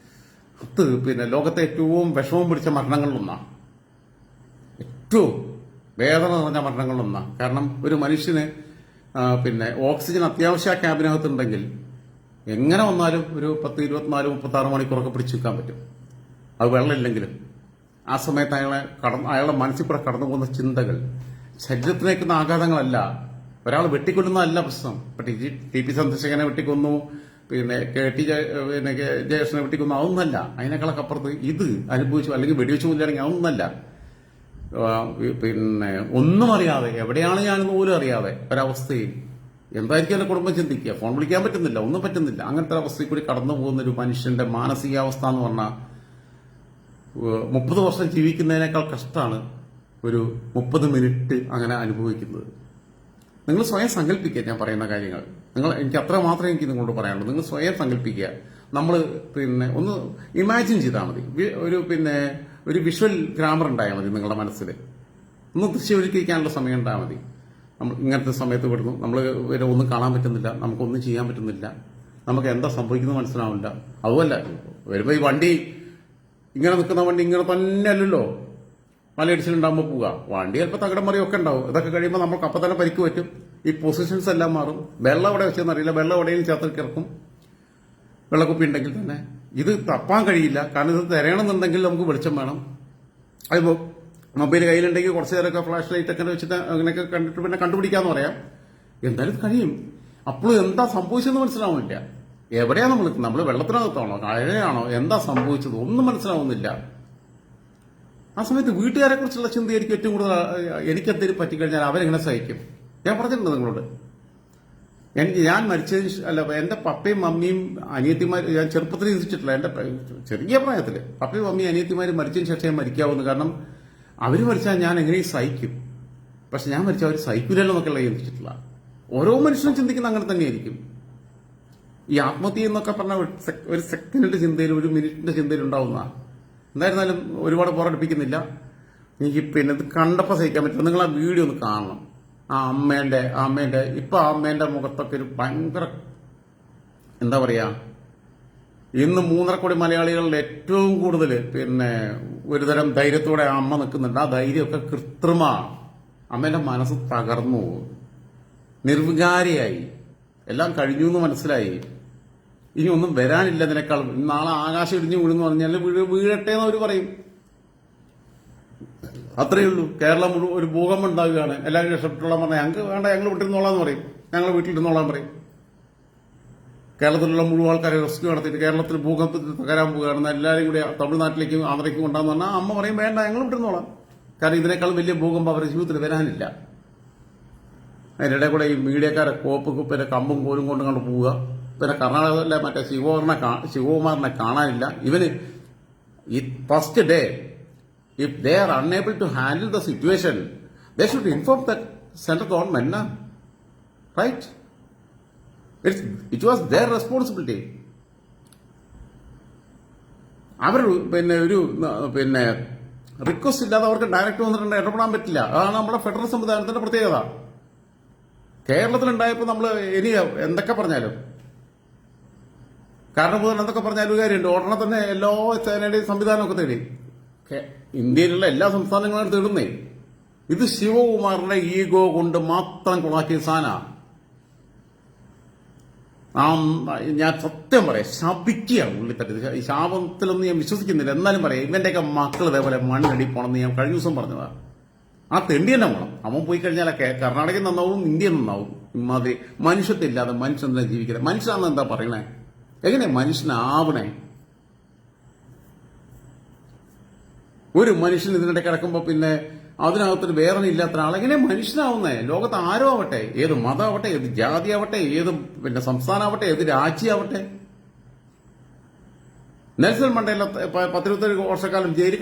Speaker 1: അത് പിന്നെ ലോകത്തെ ഏറ്റവും വിഷമം പിടിച്ച മരണങ്ങളിലൊന്നാണ്, ഏറ്റവും വേദന നിറഞ്ഞ മരണങ്ങളിലൊന്നാണ്. കാരണം ഒരു മനുഷ്യന് പിന്നെ ഓക്സിജൻ അത്യാവശ്യ ക്യാബിനകത്തുണ്ടെങ്കിൽ എങ്ങനെ വന്നാലും ഒരു 10, 24, 36 മണിക്കൂറൊക്കെ പിടിച്ചു വെക്കാൻ പറ്റും, അത് വെള്ളമില്ലെങ്കിലും. ആ സമയത്ത് അയാളുടെ മനസ്സിൽ കൂടെ കടന്നു പോകുന്ന ചിന്തകൾ, ശരീരത്തിനേക്കുന്ന ആഘാതങ്ങളല്ല. ഒരാൾ വെട്ടിക്കൊല്ലുന്നതല്ല പ്രശ്നം. ഇപ്പൊ ടി പി ചന്ദ്രശേഖരനെ വെട്ടിക്കൊന്നു, പിന്നെ ജയകൃഷ്ണനെ വെട്ടിക്കൊന്നു, അതൊന്നല്ല. അതിനേക്കാളൊക്കെ അപ്പുറത്ത് ഇത് അനുഭവിച്ചു അല്ലെങ്കിൽ വെടിവെച്ചു കൊല്ലുകയാണെങ്കിൽ അതൊന്നല്ല. പിന്നെ ഒന്നും അറിയാതെ, എവിടെയാണ് ഞാനെന്ന് പോലും അറിയാതെ ഒരവസ്ഥയിൽ എന്തായിരിക്കും എന്റെ കുടുംബം ചിന്തിക്കുക. ഫോൺ വിളിക്കാൻ പറ്റുന്നില്ല, ഒന്നും പറ്റുന്നില്ല. അങ്ങനത്തെ അവസ്ഥയിൽ കൂടി കടന്നു പോകുന്ന ഒരു മനുഷ്യന്റെ മാനസികാവസ്ഥ എന്ന് പറഞ്ഞാൽ 30 വർഷം ജീവിക്കുന്നതിനേക്കാൾ കഷ്ടമാണ് ഒരു 30 മിനിറ്റ് അങ്ങനെ അനുഭവിക്കുന്നത്. നിങ്ങൾ സ്വയം സങ്കല്പിക്കുക ഞാൻ പറയുന്ന കാര്യങ്ങൾ. എനിക്ക് അത്ര മാത്രമേ എനിക്ക് നിങ്ങളോട് പറയാനുള്ളൂ. നിങ്ങൾ സ്വയം സങ്കല്പിക്കുക. നമ്മൾ പിന്നെ ഒന്ന് ഇമാജിൻ ചെയ്താൽ മതി. ഒരു വിഷ്വൽ ഗ്രാമർ ഉണ്ടായാൽ മതി നിങ്ങളുടെ മനസ്സിൽ. ഒന്ന് ദൃശ്യവൽക്കരിക്കാനുള്ള സമയം ഉണ്ടായാൽ മതി. നമ്മൾ ഇങ്ങനത്തെ സമയത്ത് വിടുന്നു, നമ്മൾ ഒന്നും കാണാൻ പറ്റുന്നില്ല, നമുക്കൊന്നും ചെയ്യാൻ പറ്റുന്നില്ല, നമുക്ക് എന്താ സംഭവിക്കുന്നത് മനസ്സിലാവില്ല. അതുമല്ല, വരുമ്പോൾ ഈ വണ്ടി ഇങ്ങനെ നിൽക്കുന്ന വണ്ടി ഇങ്ങനെ തന്നെ അല്ലല്ലോ മലയിടിച്ചിലുണ്ടാകുമ്പോൾ പോവുക. വണ്ടി ചിലപ്പോൾ തകടം മറിയൊക്കെ ഉണ്ടാവും. ഇതൊക്കെ കഴിയുമ്പോൾ നമുക്ക് അപ്പം തന്നെ പരിക്ക് പറ്റും. ഈ പൊസിഷൻസ് എല്ലാം മാറും. വെള്ളം എവിടെ വെച്ചെന്ന് അറിയില്ല, വെള്ളം എവിടെയും ചേർത്ത് കിടക്കും. വെള്ളക്കുപ്പി ഉണ്ടെങ്കിൽ തന്നെ ഇത് തപ്പാൻ കഴിയില്ല. കാരണം ഇത് തിരയണമെന്നുണ്ടെങ്കിൽ നമുക്ക് വെളിച്ചം വേണം. അതിപ്പോൾ മൊബൈൽ കയ്യിലുണ്ടെങ്കിൽ കുറച്ച് നേരമൊക്കെ ഫ്ലാഷ് ലൈറ്റ് ഒക്കെ വെച്ചിട്ട് അങ്ങനെയൊക്കെ കണ്ടിട്ട് പിന്നെ കണ്ടുപിടിക്കാന്ന് പറയാം. എന്തായാലും ഇത് കഴിയും. അപ്പോഴും എന്താ സംഭവിച്ചതെന്ന് മനസ്സിലാവുന്നില്ല. എവിടെയാണ് നമ്മൾ വെള്ളത്തിനകത്താണോ കഴയാണോ എന്താ സംഭവിച്ചത് ഒന്നും മനസ്സിലാവുന്നില്ല. ആ സമയത്ത് വീട്ടുകാരെ കുറിച്ചുള്ള ചിന്തയായിരിക്കും ഏറ്റവും കൂടുതൽ. എനിക്കെന്തെങ്കിലും പറ്റിക്കഴിഞ്ഞാൽ അവരെങ്ങനെ സഹിക്കും? ഞാൻ പറഞ്ഞിട്ടുണ്ട് നിങ്ങളോട്. ഞാൻ മരിച്ചതിന് അല്ല, എന്റെ പപ്പയും മമ്മിയും അനിയത്തിമാർ ഞാൻ ചെറുപ്പത്തിൽ ചിന്തിച്ചിട്ടില്ല. എന്റെ ചെറിയ പ്രായത്തിൽ പപ്പയും മമ്മിയും അനിയത്തിമാരും മരിച്ചതിന് ശേഷം ഞാൻ മരിക്കാവുന്നു. കാരണം അവർ മരിച്ചാൽ ഞാൻ എങ്ങനെയും സഹിക്കും. പക്ഷെ ഞാൻ മരിച്ചാൽ അവർ സഹിക്കില്ലല്ലോ എന്നൊക്കെയുള്ള ചിന്തിച്ചിട്ടില്ല. ഓരോ മനുഷ്യനും ചിന്തിക്കുന്ന അങ്ങനെ തന്നെയായിരിക്കും. ഈ ആത്മഹത്യ എന്നൊക്കെ പറഞ്ഞാൽ ഒരു സെക്കൻഡിന്റെ ചിന്തയിൽ, ഒരു മിനിറ്റിന്റെ ചിന്തയിൽ ഉണ്ടാവുന്ന. എന്തായിരുന്നാലും ഒരുപാട് പോരടിപ്പിക്കുന്നില്ല. എനിക്ക് പിന്നെ ഇത് കണ്ടപ്പോൾ സഹിക്കാൻ പറ്റില്ല. നിങ്ങൾ ആ വീഡിയോ ഒന്ന് കാണണം. ആ അമ്മേന്റെ ഇപ്പൊ അമ്മേന്റെ മുഖത്തൊക്കെ ഒരു ഭയങ്കര എന്താ പറയാ, ഇന്ന് 3.5 കോടി മലയാളികളിൽ ഏറ്റവും കൂടുതൽ പിന്നെ ഒരുതരം ധൈര്യത്തോടെ ആ അമ്മ നിൽക്കുന്നുണ്ട്. ആ ധൈര്യമൊക്കെ കൃത്രിമമാണ്. അമ്മേന്റെ മനസ്സ് തകർന്നു, നിർവികാരിയായി, എല്ലാം കഴിഞ്ഞു എന്ന് മനസ്സിലായി. ഇനി ഒന്നും വരാനില്ല ഇതിനേക്കാൾ. നാളെ ആകാശം ഇടിഞ്ഞു വീഴുന്നു പറഞ്ഞാൽ വീഴട്ടെ എന്ന് അവർ പറയും. അത്രയേ ഉള്ളൂ. കേരളം മുഴുവൻ ഒരു ഭൂകമ്പം ഉണ്ടാവുകയാണ്, എല്ലാവരും രക്ഷപ്പെട്ടോളാൻ പറഞ്ഞാൽ ഞങ്ങൾക്ക് വേണ്ട, ഞങ്ങൾ വിട്ടിരുന്നോളാന്ന് പറയും, ഞങ്ങൾ വീട്ടിലിരുന്നോളാൻ പറയും. കേരളത്തിലുള്ള മുഴുവൻ ആൾക്കാരെ റെസ്ക്യൂ നടത്തിയിട്ട് കേരളത്തിൽ ഭൂകമ്പത്തിൽ തകരാൻ പോവുകയാണെന്ന് എല്ലാവരും കൂടി തമിഴ്നാട്ടിലേക്കും ആന്ധ്രയ്ക്കും കൊണ്ടാന്ന് പറഞ്ഞാൽ അമ്മ പറയും വേണ്ട, ഞങ്ങൾ വിട്ടിരുന്നോളാം. കാരണം ഇതിനേക്കാൾ വലിയ ഭൂകമ്പം അവരുടെ ജീവിതത്തിൽ വരാനില്ല. അതിനിടെ കൂടെ ഈ മീഡിയക്കാരെ പിന്നെ കമ്പും കോലും കൊണ്ട് കണ്ട് പോവുക. പിന്നെ കർണാടകത്തിലെ മറ്റേ ശിവകുമാറിനെ കാണാനില്ല. ഇവന് ഈ first day if they are unable to handle the situation, they should inform the central government, na? Right? It was their responsibility. അവർ പിന്നെ റിക്വസ്റ്റ് ഇല്ലാതെ അവർക്ക് ഡയറക്റ്റ് വന്നിട്ടുണ്ട് ഇടപെടാൻ പറ്റില്ല. അതാണ് നമ്മുടെ ഫെഡറൽ സംവിധാനത്തിന്റെ പ്രത്യേകത. കേരളത്തിലുണ്ടായപ്പോൾ നമ്മൾ ഇനി എന്തൊക്കെ പറഞ്ഞാലും, കാരണം മുതൽ എന്തൊക്കെ പറഞ്ഞാലും കാര്യമുണ്ട്. ഉടനെ തന്നെ എല്ലാ സേനയുടെയും സംവിധാനമൊക്കെ തേടി ഇന്ത്യയിലുള്ള എല്ലാ സംസ്ഥാനങ്ങളും തേടുന്നേ. ഇത് ശിവകുമാറിന്റെ ഈഗോ കൊണ്ട് മാത്രം കൊളാക്കിയ സാധനമാണ്. ഞാൻ സത്യം പറയാം, ശപിക്കുകയാണ് ഉള്ളിത്തട്ടി. ഈ ശാപത്തിലൊന്നും ഞാൻ വിശ്വസിക്കുന്നില്ല. എന്നാലും പറയാം, ഇവന്റെയൊക്കെ മക്കൾ ഇതേപോലെ മണ്ണടി പോണമെന്ന് ഞാൻ കഴിഞ്ഞ ദിവസം പറഞ്ഞതാണ്. ആ തെണ്ടി തന്നെ പോകണം. അവൻ പോയി കഴിഞ്ഞാലൊക്കെ കർണാടക നന്നാവും, ഇന്ത്യ നന്നാവും. ഇമാതിരി മനുഷ്യത്തില്ലാതെ മനുഷ്യൻ തന്നെ ജീവിക്കുന്നത്. മനുഷ്യനാണെന്ന് എന്താ പറയണേ? എങ്ങനെ മനുഷ്യനാവണേ? ഒരു മനുഷ്യൻ ഇതിനിടെ കിടക്കുമ്പോ പിന്നെ അതിനകത്തൊരു വേദന ഇല്ലാത്ത ആളെങ്ങനെ മനുഷ്യനാവുന്നേ? ലോകത്ത് ആരോ ആവട്ടെ, ഏത് മതമാവട്ടെ, ഏത് ജാതി ആവട്ടെ, ഏത് സംസ്ഥാനമാവട്ടെ, ഏത് രാജ്യമാവട്ടെ. നെൽസൺ മണ്ടേല 10-27 വർഷക്കാലം ജയിലിൽ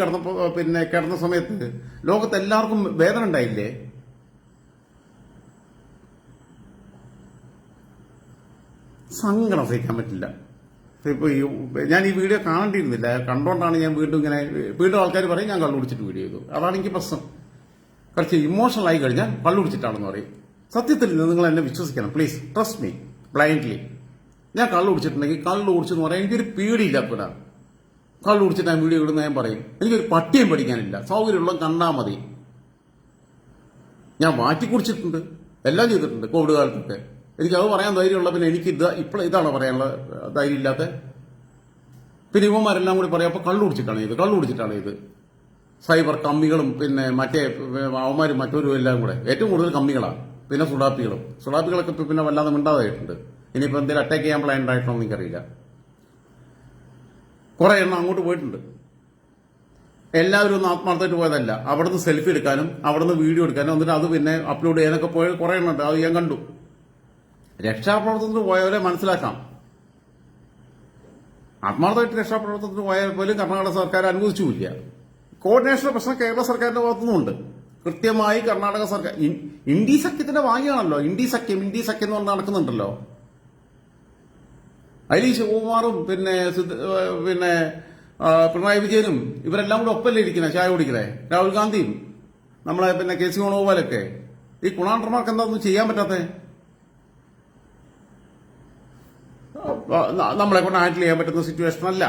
Speaker 1: കിടന്ന സമയത്ത് ലോകത്ത് എല്ലാവർക്കും വേദന ഉണ്ടായില്ലേ? സങ്കടം സഹിക്കാൻ പറ്റില്ല. ഇപ്പൊ ഞാൻ ഈ വീഡിയോ കാണേണ്ടിയിരുന്നില്ല, കണ്ടോണ്ടാണ് ഞാൻ വീണ്ടും ആൾക്കാർ പറയും ഞാൻ കള്ളുപിടിച്ചിട്ട് വീഡിയോ ചെയ്തു. അതാണ് എനിക്ക് പ്രശ്നം. കുറച്ച് ഇമോഷണൽ ആയി കഴിഞ്ഞാൽ കള്ളുപിടിച്ചിട്ടാണെന്ന് പറയും. സത്യത്തിൽ നിങ്ങൾ എന്നെ വിശ്വസിക്കണം, പ്ലീസ് ട്രസ്റ്റ് മീ ബ്ലൈൻഡ്ലി. ഞാൻ കള്ളു കുടിച്ചിട്ടുണ്ടെങ്കിൽ കള്ളു കുടിച്ചെന്ന് പറയാൻ എനിക്കൊരു പേടിയില്ലാത്തവരാ. കള്ളു കുടിച്ചിട്ട് ഞാൻ വീഡിയോ ഇടുന്ന ഞാൻ പറയും. എനിക്കൊരു പട്ടിയും പഠിക്കാനില്ല, സൗകര്യമുള്ള കണ്ടാൽ മതി. ഞാൻ മാറ്റി കുടിച്ചിട്ടുണ്ട്, എല്ലാം ചെയ്തിട്ടുണ്ട് കോവിഡ് കാലത്തൊക്കെ. എനിക്കത് പറയാൻ ധൈര്യമുള്ള, പിന്നെ എനിക്ക് ഇതാണ് പറയാനുള്ള ധൈര്യം ഇല്ലാത്ത. പിന്നെ ഇവന്മാരെല്ലാം കൂടി പറയാം അപ്പൊ കള്ളു കുടിച്ചിട്ടാണ് ഇത്. സൈബർ കമ്മികളും പിന്നെ മറ്റേ അവന്മാരും മറ്റൊരു എല്ലാം കൂടെ ഏറ്റവും കൂടുതൽ കമ്മികളാണ്. പിന്നെ സുഡാപ്പികളൊക്കെ പിന്നെ വല്ലാതെ മിണ്ടാതായിട്ടുണ്ട്. ഇനിയിപ്പോൾ എന്തെങ്കിലും അറ്റാക്ക് ചെയ്യാൻ പ്ലാൻ ഉണ്ടായിട്ടോ എന്ന് എനിക്കറിയില്ല. കുറെ എണ്ണം അങ്ങോട്ട് പോയിട്ടുണ്ട്. എല്ലാവരും ഒന്നും ആത്മാർത്ഥമായിട്ട് പോയതല്ല. അവിടുന്ന് സെൽഫി എടുക്കാനും അവിടുന്ന് വീഡിയോ എടുക്കാനും എന്നിട്ട് അത് പിന്നെ അപ്ലോഡ് ചെയ്യാനൊക്കെ പോയ കുറെ എണ്ണം ഉണ്ട്. അത് ഞാൻ കണ്ടു. രക്ഷാപ്രവർത്തനത്തിന് പോയവരെ മനസ്സിലാക്കാം. ആത്മാർത്ഥമായിട്ട് രക്ഷാപ്രവർത്തനത്തിന് പോയാൽ പോലും കർണാടക സർക്കാർ അനുവദിച്ചുമില്ല. കോർഡിനേഷന്റെ പ്രശ്നം കേരള സർക്കാരിന്റെ ഭാഗത്തുനിന്നുണ്ട്. കൃത്യമായി കർണാടക സർക്കാർ ഇന്ത്യ സഖ്യത്തിന്റെ ഭാഗ്യമാണല്ലോ. ഇന്ത്യ സഖ്യം എന്ന് പറഞ്ഞ് നടക്കുന്നുണ്ടല്ലോ. അതിൽ ശിവകുമാറും പിന്നെ പിണറായി വിജയനും ഇവരെല്ലാം കൂടെ ഒപ്പല്ലേ ഇരിക്കണേ, ചായ കുടിക്കണേ. രാഹുൽ ഗാന്ധിയും നമ്മളെ പിന്നെ കെ സി വേണുഗോപാലൊക്കെ. ഈ കുണാണ്ടർമാർക്ക് എന്താണെന്ന് ചെയ്യാൻ പറ്റാത്തേ? നമ്മളെ കൊണ്ട് ഹാൻഡിൽ ചെയ്യാൻ പറ്റുന്ന സിറ്റുവേഷൻ അല്ല.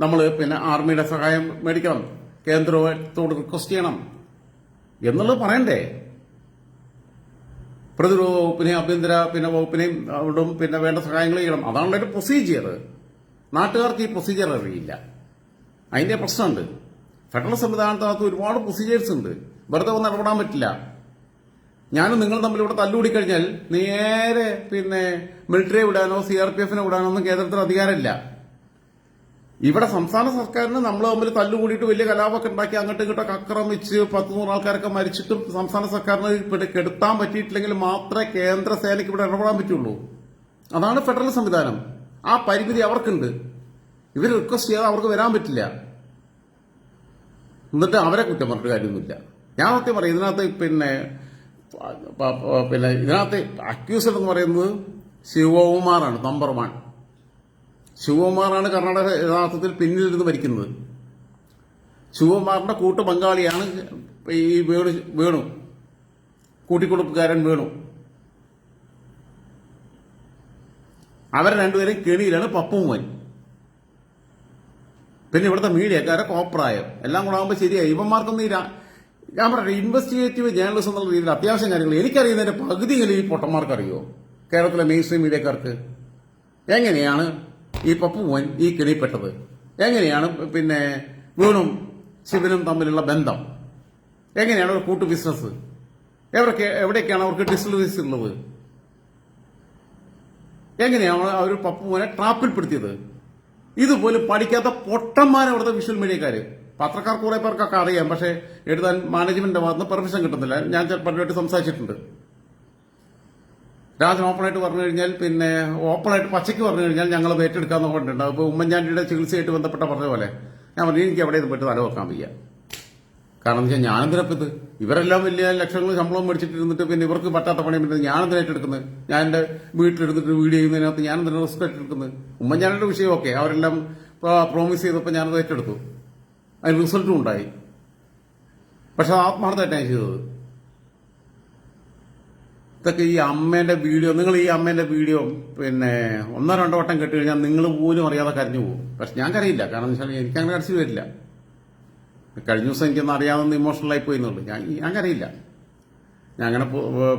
Speaker 1: നമ്മൾ പിന്നെ ആർമിയുടെ സഹായം മേടിക്കണം, കേന്ദ്രത്തോട് റിക്വസ്റ്റ് ചെയ്യണം എന്നുള്ളത് പറയണ്ടേ? പ്രതിരോധ വകുപ്പിനെയും ആഭ്യന്തര വകുപ്പിനെയും അവിടും പിന്നെ വേണ്ട സഹായങ്ങൾ ചെയ്യണം. അതാണല്ലോ ഒരു പ്രൊസീജിയർ. നാട്ടുകാർക്ക് ഈ പ്രൊസീജിയർ അറിയില്ല. അതിന്റെ പ്രശ്നമുണ്ട്. ഫെഡറൽ സംവിധാനത്തിനകത്ത് ഒരുപാട് പ്രൊസീജിയേഴ്സ് ഉണ്ട്. വെറുതെ ഒന്നും ഇടപെടാൻ പറ്റില്ല. ഞാനും നിങ്ങൾ തമ്മിൽ ഇവിടെ തല്ലുകൂടി കഴിഞ്ഞാൽ നേരെ പിന്നെ മിലിറ്ററിയെ വിടാനോ CRPF-നെ വിടാനോ ഒന്നും കേന്ദ്രത്തിന് അധികാരമില്ല. ഇവിടെ സംസ്ഥാന സർക്കാരിന് നമ്മൾ തമ്മിൽ തല്ലുകൂടിയിട്ട് വലിയ കലാപമൊക്കെ ഉണ്ടാക്കി അങ്ങോട്ടും ഇങ്ങോട്ടൊക്കെ ആക്രമിച്ച് 10-100 ആൾക്കാരൊക്കെ മരിച്ചിട്ടും സംസ്ഥാന സർക്കാരിന് കെടുത്താൻ പറ്റിയിട്ടില്ലെങ്കിൽ മാത്രമേ കേന്ദ്ര സേനയ്ക്ക് ഇവിടെ ഇടപെടാൻ പറ്റുള്ളൂ. അതാണ് ഫെഡറൽ സംവിധാനം. ആ പരിമിതി അവർക്കുണ്ട്. ഇവർ റിക്വസ്റ്റ് ചെയ്യാതെ അവർക്ക് വരാൻ പറ്റില്ല. എന്നിട്ട് അവരെ കുറ്റം പറഞ്ഞിട്ട് കാര്യമൊന്നുമില്ല. ഞാൻ സത്യം പറയും, ഇതിനകത്ത് പിന്നെ ഇതിനകത്ത് അക്യൂസ്ഡ് എന്ന് പറയുന്നത് ശിവകുമാറാണ്. നമ്പർ 1 ശിവകുമാറാണ് കർണാടക യഥാർത്ഥത്തിൽ പിന്നിലിരുന്ന് ഭരിക്കുന്നത്. ശിവകുമാറിന്റെ കൂട്ടു പങ്കാളിയാണ് ഈ വേണു, കൂട്ടിക്കൊടുപ്പുകാരൻ വേണു. അവർ രണ്ടുപേരും കെണിയിലാണ് പപ്പുമോൻ. പിന്നെ ഇവിടുത്തെ മീഡിയക്കാരെ കോപ്രായം എല്ലാം കൂടെ ആകുമ്പോൾ ശരിയായി. ഇവന്മാർക്കൊന്നും ഞാൻ പറയട്ടെ, ഇൻവെസ്റ്റിഗേറ്റീവ് ജേർണലിസം എന്നുള്ള രീതിയിൽ അത്യാവശ്യം കാര്യങ്ങൾ എനിക്കറിയുന്നതിന്റെ പകുതിയെങ്കിലും ഈ പൊട്ടന്മാർക്ക് അറിയോ? കേരളത്തിലെ മെയിൻ സ്ട്രീം മീഡിയക്കാർക്ക് എങ്ങനെയാണ് ഈ പപ്പുമോൻ ഈ കെണിപ്പെട്ടത്? എങ്ങനെയാണ് പിന്നെ വേണും ശിവനും തമ്മിലുള്ള ബന്ധം? എങ്ങനെയാണ് ഒരു കൂട്ടു ബിസിനസ്? എവിടെയൊക്കെയാണ് അവർക്ക് ഡിസ്റ്റിലറീസ് ഉള്ളത്? എങ്ങനെയാണ് അവർ പപ്പുമോനെ ട്രാപ്പിൽപ്പെടുത്തിയത്? ഇതുപോലും പഠിക്കാത്ത പൊട്ടന്മാരെ അവിടുത്തെ വിഷ്വൽ മീഡിയക്കാര്. പത്രക്കാർ കുറെ പേർക്കൊക്കെ അറിയാം, പക്ഷെ എഴുതാൻ മാനേജ്മെന്റിന്റെ ഭാഗത്ത് പെർമിഷൻ കിട്ടുന്നില്ല. ഞാൻ പലരുമായിട്ട് സംസാരിച്ചിട്ടുണ്ട്. രാജൻ ഓപ്പണായിട്ട് പറഞ്ഞു കഴിഞ്ഞാൽ പിന്നെ ഓപ്പണായിട്ട് പച്ചയ്ക്ക് പറഞ്ഞു കഴിഞ്ഞാൽ ഞങ്ങൾ ഏറ്റെടുക്കാന്ന് പറഞ്ഞിട്ടുണ്ട്. അപ്പോൾ ഉമ്മൻചാണ്ടിയുടെ ചികിത്സയായിട്ട് ബന്ധപ്പെട്ട പറഞ്ഞ പോലെ ഞാൻ പറഞ്ഞു എനിക്ക് എവിടെയൊന്നും പറ്റി തല വെക്കാൻ വയ്യ. കാരണം എന്ന് വെച്ചാൽ ഞാനെന്തിനപ്പത് ഇവരെല്ലാം വലിയ ലക്ഷങ്ങൾ ശമ്പളം മേടിച്ചിട്ടിരുന്നിട്ട് പിന്നെ ഇവർക്ക് പറ്റാത്ത പണി പറ്റുന്നത് ഞാനെന്തിനാ ഏറ്റെടുക്കുന്നത്? ഞാൻ എന്റെ വീട്ടിലെടുത്തിട്ട് വീഡിയോ ചെയ്യുന്നതിനകത്ത് ഞാനെന്തിനാ റിസ്ക് ഏറ്റെടുക്കുന്നത്? ഉമ്മൻചാണ്ടിയുടെ വിഷയം ഓക്കെ, അവരെല്ലാം പ്രോമിസ് ചെയ്തപ്പോൾ ഞാനത് ഏറ്റെടുത്തു. അതിന് റിസൾട്ടും ഉണ്ടായി. പക്ഷെ ആത്മാർത്ഥമായിട്ടാണ് ചെയ്തത്. ഇതൊക്കെ ഈ അമ്മേന്റെ വീഡിയോ, നിങ്ങൾ ഈ അമ്മേന്റെ വീഡിയോ പിന്നെ 1-2 വട്ടം കേട്ട് കഴിഞ്ഞാൽ നിങ്ങൾ പോലും അറിയാതെ കരഞ്ഞു പോകും. പക്ഷെ ഞാൻ കരയില്ല. കാരണം വെച്ചാൽ എനിക്കങ്ങനെ കരച്ചിൽ വരില്ല. കഴിഞ്ഞ ദിവസം എനിക്കൊന്നും അറിയാവുന്ന ഇമോഷണലായി പോയി എന്നുള്ളൂ. ഞാൻ കരയില്ല. ഞാൻ അങ്ങനെ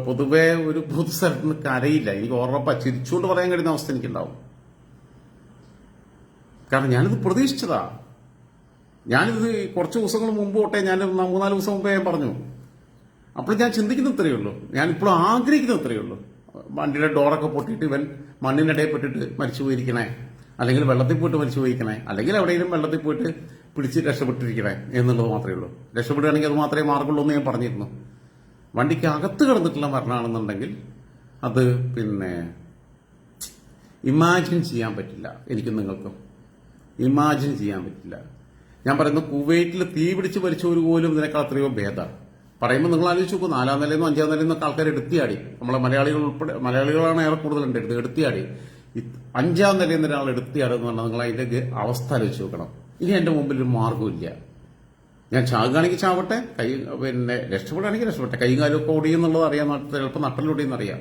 Speaker 1: പൊതുവെ ഒരു പൊതു സ്ഥലത്ത് നിന്ന് കരയില്ല. എനിക്ക് ഉറപ്പാ ചിരിച്ചുകൊണ്ട് പറയാൻ കഴിയുന്ന അവസ്ഥ എനിക്കുണ്ടാവും. കാരണം ഞാനിത് പ്രതീക്ഷിച്ചതാ. ഞാനിത് കുറച്ച് ദിവസങ്ങൾ മുമ്പ് തൊട്ടേ, ഞാൻ 3-4 ദിവസം മുമ്പേ ഞാൻ പറഞ്ഞു. അപ്പോൾ ഞാൻ ചിന്തിക്കുന്ന ഇത്രയേ ഉള്ളൂ, ഞാനിപ്പോഴും ആഗ്രഹിക്കുന്ന ഇത്രയേ ഉള്ളൂ. വണ്ടിയുടെ ഡോറൊക്കെ പൊട്ടിയിട്ട് ഇവൻ മണ്ണിനിടയിൽ പെട്ടിട്ട് മരിച്ചു പോയിരിക്കണേ, അല്ലെങ്കിൽ വെള്ളത്തിൽ പോയിട്ട് മരിച്ചു പോയിരിക്കണേ, അല്ലെങ്കിൽ എവിടെയെങ്കിലും വെള്ളത്തിൽ പോയിട്ട് പിടിച്ച് രക്ഷപ്പെട്ടിരിക്കണേ എന്നുള്ളത് മാത്രമേ ഉള്ളൂ. രക്ഷപ്പെടുകയാണെങ്കിൽ അത് മാത്രമേ മാർഗുള്ളൂ എന്ന് ഞാൻ പറഞ്ഞിരുന്നു. വണ്ടിക്ക് അകത്ത് കിടന്നിട്ടുള്ള മരണമാണെന്നുണ്ടെങ്കിൽ അത് പിന്നെ ഇമാജിൻ ചെയ്യാൻ പറ്റില്ല. എനിക്കും നിങ്ങൾക്കും ഇമാജിൻ ചെയ്യാൻ പറ്റില്ല. ഞാൻ പറയുന്നത് കുവൈറ്റിൽ തീ പിടിച്ച് മരിച്ചവർ പോലും ഇതിനേക്കാൾ എത്രയോ ഭേദമാണ്. പറയുമ്പോൾ നിങ്ങൾ ആലോചിച്ച് നോക്കൂ, 4ാം നിലയിൽ നിന്നും 5ാം നിലയിൽ നിന്നൊക്കെ ആൾക്കാർ എടുത്തിയാടി. നമ്മളെ മലയാളികൾ ഉൾപ്പെടെ, മലയാളികളാണ് ഏറെ കൂടുതലുണ്ട് എടുത്തിയാടി. 5ാം നിലയിൽ നിന്ന് ഒരാൾ എടുത്തിയാടെന്ന് പറഞ്ഞാൽ നിങ്ങൾ അതിന്റെ അവസ്ഥ ആലോചിച്ച് നോക്കണം. ഇനി എന്റെ മുമ്പിൽ ഒരു മാർഗ്ഗമില്ല. ഞാൻ ചാകുകയാണെങ്കിൽ ചാവട്ടെ, പിന്നെ രക്ഷപ്പെടുകയാണെങ്കിൽ രക്ഷപ്പെട്ടെ. കൈ കാലൊക്കെ ഓടിയെന്നുള്ളത് അറിയാം, ചിലപ്പോൾ നട്ടലൊടിയെന്നറിയാം.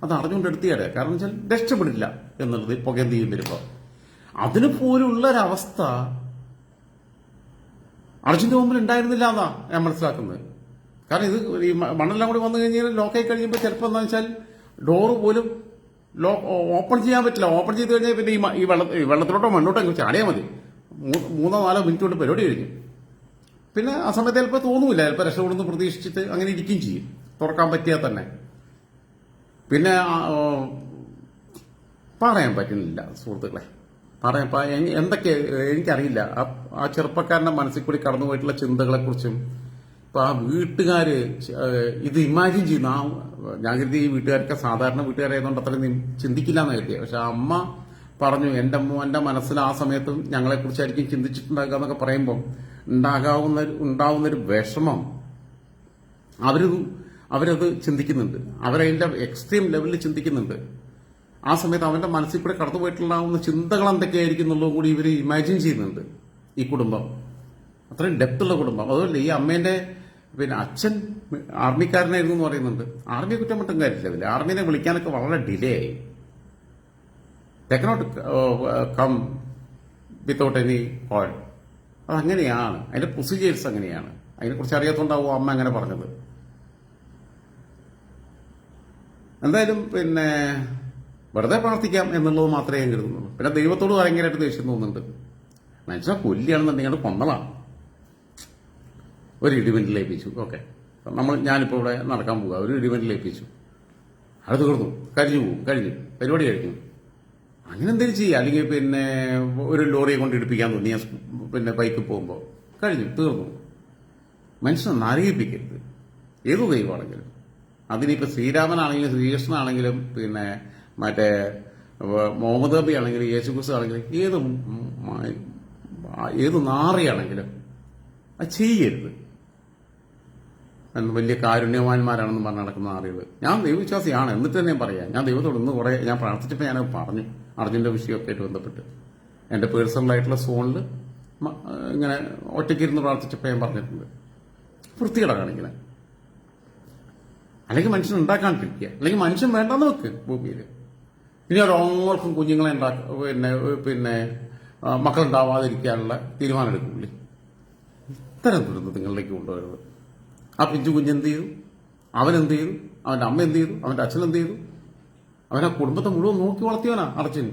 Speaker 1: അത് അറിഞ്ഞുകൊണ്ട് എടുത്തിയാടെ. കാരണം വെച്ചാൽ രക്ഷപ്പെടില്ല എന്നുള്ളത് പുകന്തിയും വരുമ്പോൾ അതിന് പോലുള്ള ഒരവസ്ഥ അർജുന്റെ മുമ്പിൽ ഉണ്ടായിരുന്നില്ല എന്നാ ഞാൻ മനസ്സിലാക്കുന്നത്. കാരണം ഇത് ഈ മണ്ണെല്ലാം കൂടി വന്നു കഴിഞ്ഞാൽ ലോക്കായി കഴിയുമ്പോൾ ചിലപ്പോൾ എന്താ വെച്ചാൽ ഡോറ് പോലും ഓപ്പൺ ചെയ്യാൻ പറ്റില്ല. ഓപ്പൺ ചെയ്ത് കഴിഞ്ഞാൽ പിന്നെ ഈ വെള്ളത്തിലോട്ടോ മണ്ണോട്ടോ അങ്ങ് ചാടിയാൽ മതി. 3-4 മിനിറ്റ് കൊണ്ട് പരിപാടി കഴിഞ്ഞു. പിന്നെ ആ സമയത്ത് ചിലപ്പോൾ തോന്നൂല, ചിലപ്പോൾ രക്ഷപ്പെടുന്നു പ്രതീക്ഷിച്ചിട്ട് അങ്ങനെ ഇരിക്കുകയും ചെയ്യും, തുറക്കാൻ പറ്റിയാൽ തന്നെ. പിന്നെ പറയാൻ പറ്റുന്നില്ല സുഹൃത്തുക്കളെ, എന്തൊക്കെ എനിക്കറിയില്ല. ആ ചെറുപ്പക്കാരന്റെ മനസ്സിൽ കൂടി കടന്നുപോയിട്ടുള്ള ചിന്തകളെ കുറിച്ചും ഇപ്പൊ ആ വീട്ടുകാര് ഇത് ഇമാജിൻ ചെയ്യുന്ന ഞാൻ കരുതി ഈ വീട്ടുകാരൊക്കെ സാധാരണ വീട്ടുകാരായതുകൊണ്ട് അത്രയും ചിന്തിക്കില്ല എന്ന് കരുതിയ. പക്ഷെ അമ്മ പറഞ്ഞു എന്റെ മോന്റെ മനസ്സിൽ ആ സമയത്തും ഞങ്ങളെ കുറിച്ചായിരിക്കും ചിന്തിച്ചിട്ടുണ്ടാകുക എന്നൊക്കെ പറയുമ്പോൾ ഉണ്ടാവുന്നൊരു വിഷമം അവരത് ചിന്തിക്കുന്നുണ്ട്. അവരതിന്റെ എക്സ്ട്രീം ലെവലിൽ ചിന്തിക്കുന്നുണ്ട്. ആ സമയത്ത് അവന്റെ മനസ്സിൽ കൂടെ കടന്നുപോയിട്ടുണ്ടാവുന്ന ചിന്തകൾ എന്തൊക്കെയായിരിക്കും എന്നുള്ളതും കൂടി ഇവർ ഇമാജിൻ ചെയ്യുന്നുണ്ട്. ഈ കുടുംബം അത്രയും ഡെപ്തുള്ള കുടുംബം. അതുപോലെ ഈ അമ്മേന്റെ പിന്നെ അച്ഛൻ ആർമിക്കാരനായിരുന്നു എന്ന് പറയുന്നുണ്ട്. ആർമിയെ കുറ്റം മറ്റും കാര്യമില്ല. അതിൽ ആർമിനെ വിളിക്കാനൊക്കെ വളരെ ഡിലേ ആയി. They cannot come without any call. അതങ്ങനെയാണ്, അതിന്റെ പ്രൊസീജിയേഴ്സ് അങ്ങനെയാണ്. അതിനെക്കുറിച്ച് അറിയാത്തതുകൊണ്ടാവും അമ്മ അങ്ങനെ പറഞ്ഞത്. എന്തായാലും പിന്നെ വെറുതെ പ്രാർത്ഥിക്കാം എന്നുള്ളത് മാത്രമേ ഞാൻ കരുതുന്നുള്ളൂ. പിന്നെ ദൈവത്തോട് ഭയങ്കരമായിട്ട് ദേഷ്യം തോന്നുന്നുണ്ട്. മനുഷ്യനെ കൊല്ലിയാണെന്നുണ്ടെങ്കിൽ അത് കൊന്നതാണ്. ഒരു ഇടിവെന്റിൽ ഏൽപ്പിച്ചു. ഓക്കെ, ഞാനിപ്പോൾ ഇവിടെ നടക്കാൻ പോവുക, ഒരു ഇടിവെന്റിൽ ഏൽപ്പിച്ചു, അത് തീർന്നു, കഴിഞ്ഞു പരിപാടി കഴിഞ്ഞു. അങ്ങനെ എന്തെങ്കിലും ചെയ്യുക. അല്ലെങ്കിൽ പിന്നെ ഒരു ലോറിയെ കൊണ്ട് ഇടിപ്പിക്കാൻ തോന്നി പിന്നെ ബൈക്കിൽ പോകുമ്പോൾ കഴിഞ്ഞു, തീർന്നു. മനുഷ്യനെ നരകിപ്പിക്കരുത്. ഏതു ദൈവമാണെങ്കിലും, അതിനിപ്പോൾ ശ്രീരാമനാണെങ്കിലും ശ്രീകൃഷ്ണനാണെങ്കിലും പിന്നെ മറ്റേ മുഹമ്മദ് നബി ആണെങ്കിലും യേശുക്രിസ്തു ആണെങ്കിലും ഏത് നാറിയാണെങ്കിലും അത് ചെയ്യരുത്. വലിയ കാരുണ്യവാന്മാരാണെന്ന് പറഞ്ഞ് നടക്കുന്ന ആളുകൾ. ഞാൻ ദൈവവിശ്വാസിയാണ്, എന്നിട്ട് തന്നെ പറയാം. ഞാൻ ദൈവത്തോട് ഇന്ന് കുറെ ഞാൻ പ്രാർത്ഥിച്ചപ്പോൾ ഞാൻ പറഞ്ഞു അർജുന്റെ വിഷയമൊക്കെ ആയിട്ട് ബന്ധപ്പെട്ട് എന്റെ പേഴ്സണലായിട്ടുള്ള സോണിൽ ഇങ്ങനെ ഒറ്റയ്ക്കിരുന്ന് പ്രാർത്ഥിച്ചപ്പോൾ ഞാൻ പറഞ്ഞിട്ടുണ്ട്. വൃത്തികേടാ കാണിക്കണേ. അല്ലെങ്കിൽ മനുഷ്യൻ ഉണ്ടാക്കാണ്ടിരിക്കുക, അല്ലെങ്കിൽ മനുഷ്യൻ വേണ്ടെന്ന് വെക്ക് ഭൂമിയിൽ. ഇനി ഒരാൾക്കും കുഞ്ഞുങ്ങളെ പിന്നെ മക്കളുണ്ടാവാതിരിക്കാനുള്ള തീരുമാനം എടുക്കില്ലേ. ഇത്തരം ദുരന്തങ്ങളിലേക്ക് കൊണ്ടുവരുന്നത്. ആ പിഞ്ചു കുഞ്ഞെന്ത് ചെയ്തു, അവനെന്ത് ചെയ്തു, അവന്റെ അമ്മ എന്ത് ചെയ്തു, അവന്റെ അച്ഛൻ എന്ത് ചെയ്തു? അവൻ ആ കുടുംബത്തെ മുഴുവൻ നോക്കി വളർത്തിയവനാ അർജുൻ.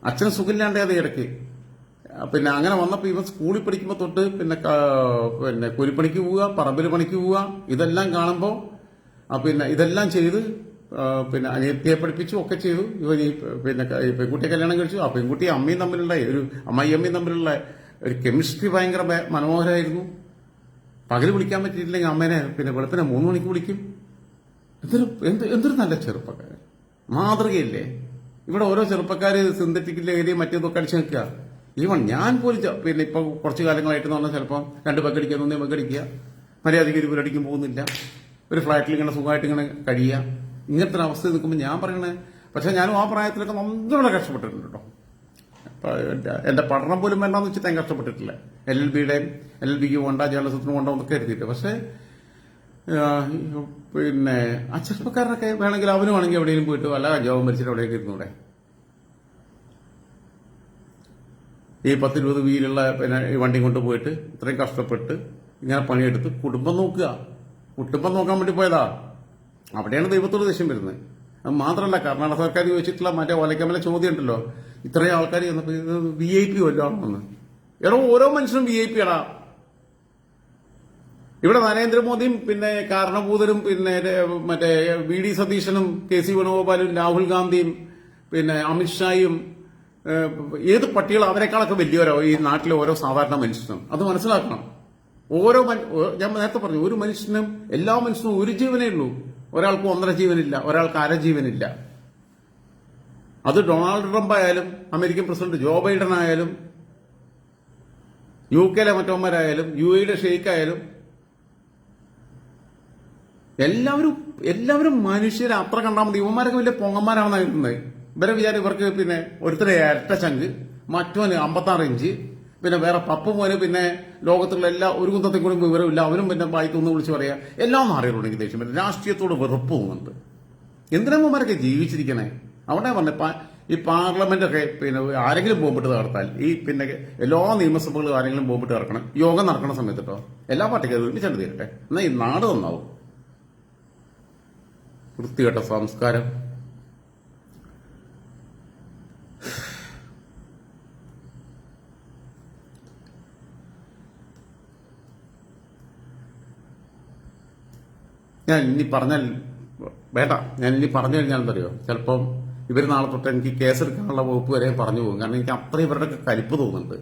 Speaker 1: അച്ഛന് സുഖമില്ലാണ്ടേ അത് ഇടയ്ക്ക്. പിന്നെ അങ്ങനെ വന്നപ്പോൾ ഇവൻ സ്കൂളിൽ പഠിക്കുമ്പോൾ തൊട്ട് പിന്നെ കൂലിപ്പണിക്ക് പോവുക, പറമ്പിൽ പണിക്ക് പോവുക, ഇതെല്ലാം കാണുമ്പോൾ പിന്നെ ഇതെല്ലാം ചെയ്ത് പിന്നെ അനിയത്തിയെ പഠിപ്പിച്ചു ഒക്കെ ചെയ്തു. ഇവൻ പിന്നെ പെൺകുട്ടിയെ കല്യാണം കഴിച്ചു. ആ പെൺകുട്ടിയും അമ്മയും തമ്മിലുള്ള ഒരു അമ്മയും തമ്മിലുള്ള ഒരു കെമിസ്ട്രി ഭയങ്കര മനോഹരമായിരുന്നു. പകല് വിളിക്കാൻ പറ്റിയിട്ടില്ലെങ്കിൽ അമ്മേനെ പിന്നെ വെളുപ്പിനെ 3 മണിക്ക് വിളിക്കും. എന്തൊരു നല്ല ചെറുപ്പക്കാരൻ, മാതൃകയില്ലേ. ഇവിടെ ഓരോ ചെറുപ്പക്കാര് സിന്തറ്റിക് ലഹരി മറ്റേതൊക്കെ അടിച്ചു നിൽക്കുക. ഈവൺ ഞാൻ പോലും പിന്നെ ഇപ്പൊ കുറച്ചു കാലങ്ങളായിട്ട് പറഞ്ഞാൽ ചിലപ്പോൾ 2 ബക്കടിക്കുക, 1 ബക്കടിക്കുക, മര്യാദയ്ക്ക് ഒരു പരിപാടിക്കും പോകുന്നില്ല, ഒരു ഫ്ലാറ്റിൽ ഇങ്ങനെ സുഖമായിട്ട് ഇങ്ങനെ കഴിയുക. ഇങ്ങനത്തെ ഒരു അവസ്ഥ നിൽക്കുമ്പോൾ ഞാൻ പറയണേ, പക്ഷെ ഞാനും ആ പ്രായത്തിലൊക്കെ നല്ലോണം കഷ്ടപ്പെട്ടിട്ടുണ്ട് കേട്ടോ. എന്റെ പഠനം പോലും വേണ്ടെന്ന് വെച്ചിട്ട് ഞാൻ കഷ്ടപ്പെട്ടിട്ടില്ല. LLBക്ക് പോകണ്ട, ജേർണലിസത്തിന് പോകണ്ട എന്നൊക്കെ കരുതിയിട്ട്. പക്ഷെ പിന്നെ ആ ചെറുപ്പക്കാരനൊക്കെ വേണമെങ്കിൽ അവനും ആണെങ്കിൽ എവിടെയെങ്കിലും പോയിട്ട് വല്ല കഞ്ചാവും മരിച്ചിട്ട് എവിടെയൊക്കെ ഇരുന്നൂടെ. ഈ 10-20 വീലുള്ള പിന്നെ വണ്ടി കൊണ്ടുപോയിട്ട് ഇത്രയും കഷ്ടപ്പെട്ട് ഇങ്ങനെ പണിയെടുത്ത് കുടുംബം നോക്കാൻ വേണ്ടി പോയതാ. അവിടെയാണ് ദൈവത്തോട് ദേഷ്യം വരുന്നത്. അത് മാത്രമല്ല, കർണാടക സർക്കാർ ചോദിച്ചിട്ടുള്ള മറ്റേ ഒലക്കമല ചോദ്യം ഉണ്ടല്ലോ, ഇത്രയും ആൾക്കാർ ചെന്നപ്പോ VIP വല്ലതാണെന്ന്. ഓരോ മനുഷ്യനും VIP ആടാ. ഇവിടെ നരേന്ദ്രമോദിയും പിന്നെ കാരണഭൂതരും പിന്നെ മറ്റേ VD സതീശനും KC വേണുഗോപാലും രാഹുൽ ഗാന്ധിയും പിന്നെ അമിത്ഷായും ഏത് പട്ടികൾ അവരെക്കാളൊക്കെ വലിയവരോ ഈ നാട്ടിലെ ഓരോ സാധാരണ മനുഷ്യനും അത് മനസ്സിലാക്കണം. ഞാൻ നേരത്തെ പറഞ്ഞു, ഒരു മനുഷ്യനും എല്ലാ മനുഷ്യനും ഒരു ജീവനേ ഉള്ളൂ. ഒരാൾക്ക് 1.5 ജീവനില്ല, ഒരാൾക്ക് 1/2 ജീവനില്ല. അത് ഡൊണാൾഡ് ട്രംപ് ആയാലും അമേരിക്കൻ പ്രസിഡന്റ് ജോ ബൈഡൻ ആയാലും UK മറ്റവന്മാരായാലും UAE ഷെയ്ഖ് ആയാലും എല്ലാവരും മനുഷ്യരെ അത്ര കണ്ടാൽ മതി. ഇവന്മാരൊക്കെ വലിയ പൊങ്ങന്മാരാണെന്നാണ് ഇരുന്നത്. ഇവരെ വിചാരം ഇവർക്ക് പിന്നെ ഒരുത്തരെ 2 ചങ്ക്, മറ്റവന് 56 ഇഞ്ച്, പിന്നെ വേറെ പപ്പ് മോന് പിന്നെ ലോകത്തുള്ള എല്ലാ ഒരു കുന്തത്തെ കൂടി വിവരമില്ല. അവനും പിന്നെ ബായിക്കൊന്ന് വിളിച്ച് പറയാ എല്ലാം മാറിയിട്ടുണ്ടെങ്കിൽ ദേഷ്യം വരും. രാഷ്ട്രീയത്തോട് വെറുപ്പ് തോന്നുന്നുണ്ട്. എന്തിനമ്മമാരൊക്കെ ജീവിച്ചിരിക്കണേ? അവിടെ പറഞ്ഞ ഈ പാർലമെന്റൊക്കെ പിന്നെ ആരെങ്കിലും ബോംബിട്ട് തകർത്താൽ ഈ പിന്നെ എല്ലാ നിയമസഭകളും ആരെങ്കിലും ബോംബിട്ട് തകർക്കണം. യോഗം നടക്കുന്ന സമയത്ത് കേട്ടോ എല്ലാ പാർട്ടിക്കാരും ഒരുമിച്ചാണ്ട് തീരട്ടെ. എന്നാൽ ഈ നാട് നന്നാവും. വൃത്തികെട്ട സംസ്കാരം. ഞാൻ ഇനി പറഞ്ഞാൽ കഴിഞ്ഞാൽ എന്തറിയോ, ചിലപ്പം ഇവർ നാളെ തൊട്ട് എനിക്ക് കേസെടുക്കാനുള്ള വകുപ്പ് വരെ പറഞ്ഞു പോകും. കാരണം എനിക്ക് അത്ര ഇവരുടെയൊക്കെ കലിപ്പ് തോന്നുന്നുണ്ട്.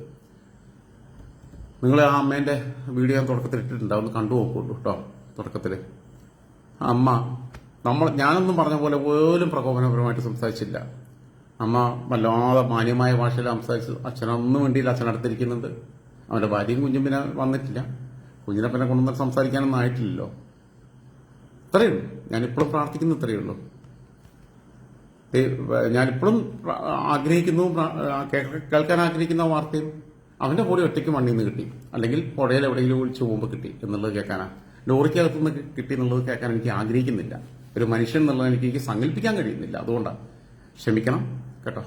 Speaker 1: നിങ്ങൾ ആ അമ്മേന്റെ വീഡിയോ ഞാൻ തുടക്കത്തിൽ ഇട്ടിട്ടുണ്ടാവും, ഒന്ന് കണ്ടു നോക്കുള്ളൂ കേട്ടോ. തുടക്കത്തില് അമ്മ ഞാനൊന്നും പറഞ്ഞ പോലെ പോലും പ്രകോപനപരമായിട്ട് സംസാരിച്ചില്ല. അമ്മ വല്ലാതെ മാന്യമായ ഭാഷയിൽ സംസാരിച്ചു. അച്ഛനൊന്നും വേണ്ടിയില്ല, അച്ഛനടുത്തിരിക്കുന്നുണ്ട്. അവന്റെ ഭാര്യയും കുഞ്ഞും പിന്നെ വന്നിട്ടില്ല. കുഞ്ഞിനെ പിന്നെ കൊണ്ടുവന്ന് സംസാരിക്കാനൊന്നും ആയിട്ടില്ലല്ലോ. ഇത്രയേ ഉള്ളൂ. ഞാനിപ്പോഴും പ്രാർത്ഥിക്കുന്ന ഇത്രയേ ഉള്ളൂ. ഞാനിപ്പോഴും ആഗ്രഹിക്കുന്നു, കേൾക്കാൻ ആഗ്രഹിക്കുന്ന വാർത്തയും അവന്റെ കൂടെ ഒറ്റയ്ക്ക് മണ്ണിൽ നിന്ന് കിട്ടി, അല്ലെങ്കിൽ പുഴയിൽ എവിടെയെങ്കിലും ഒഴിച്ചു പോകുമ്പോൾ കിട്ടി എന്നുള്ളത് കേൾക്കാനാ. ലോറിക്കകത്തുനിന്ന് കിട്ടി എന്നുള്ളത് കേൾക്കാൻ എനിക്ക് ആഗ്രഹിക്കുന്നില്ല. ഒരു മനുഷ്യൻ എന്നുള്ളത് എനിക്ക് സങ്കല്പിക്കാൻ കഴിയുന്നില്ല. അതുകൊണ്ടാണ്. ക്ഷമിക്കണം കേട്ടോ.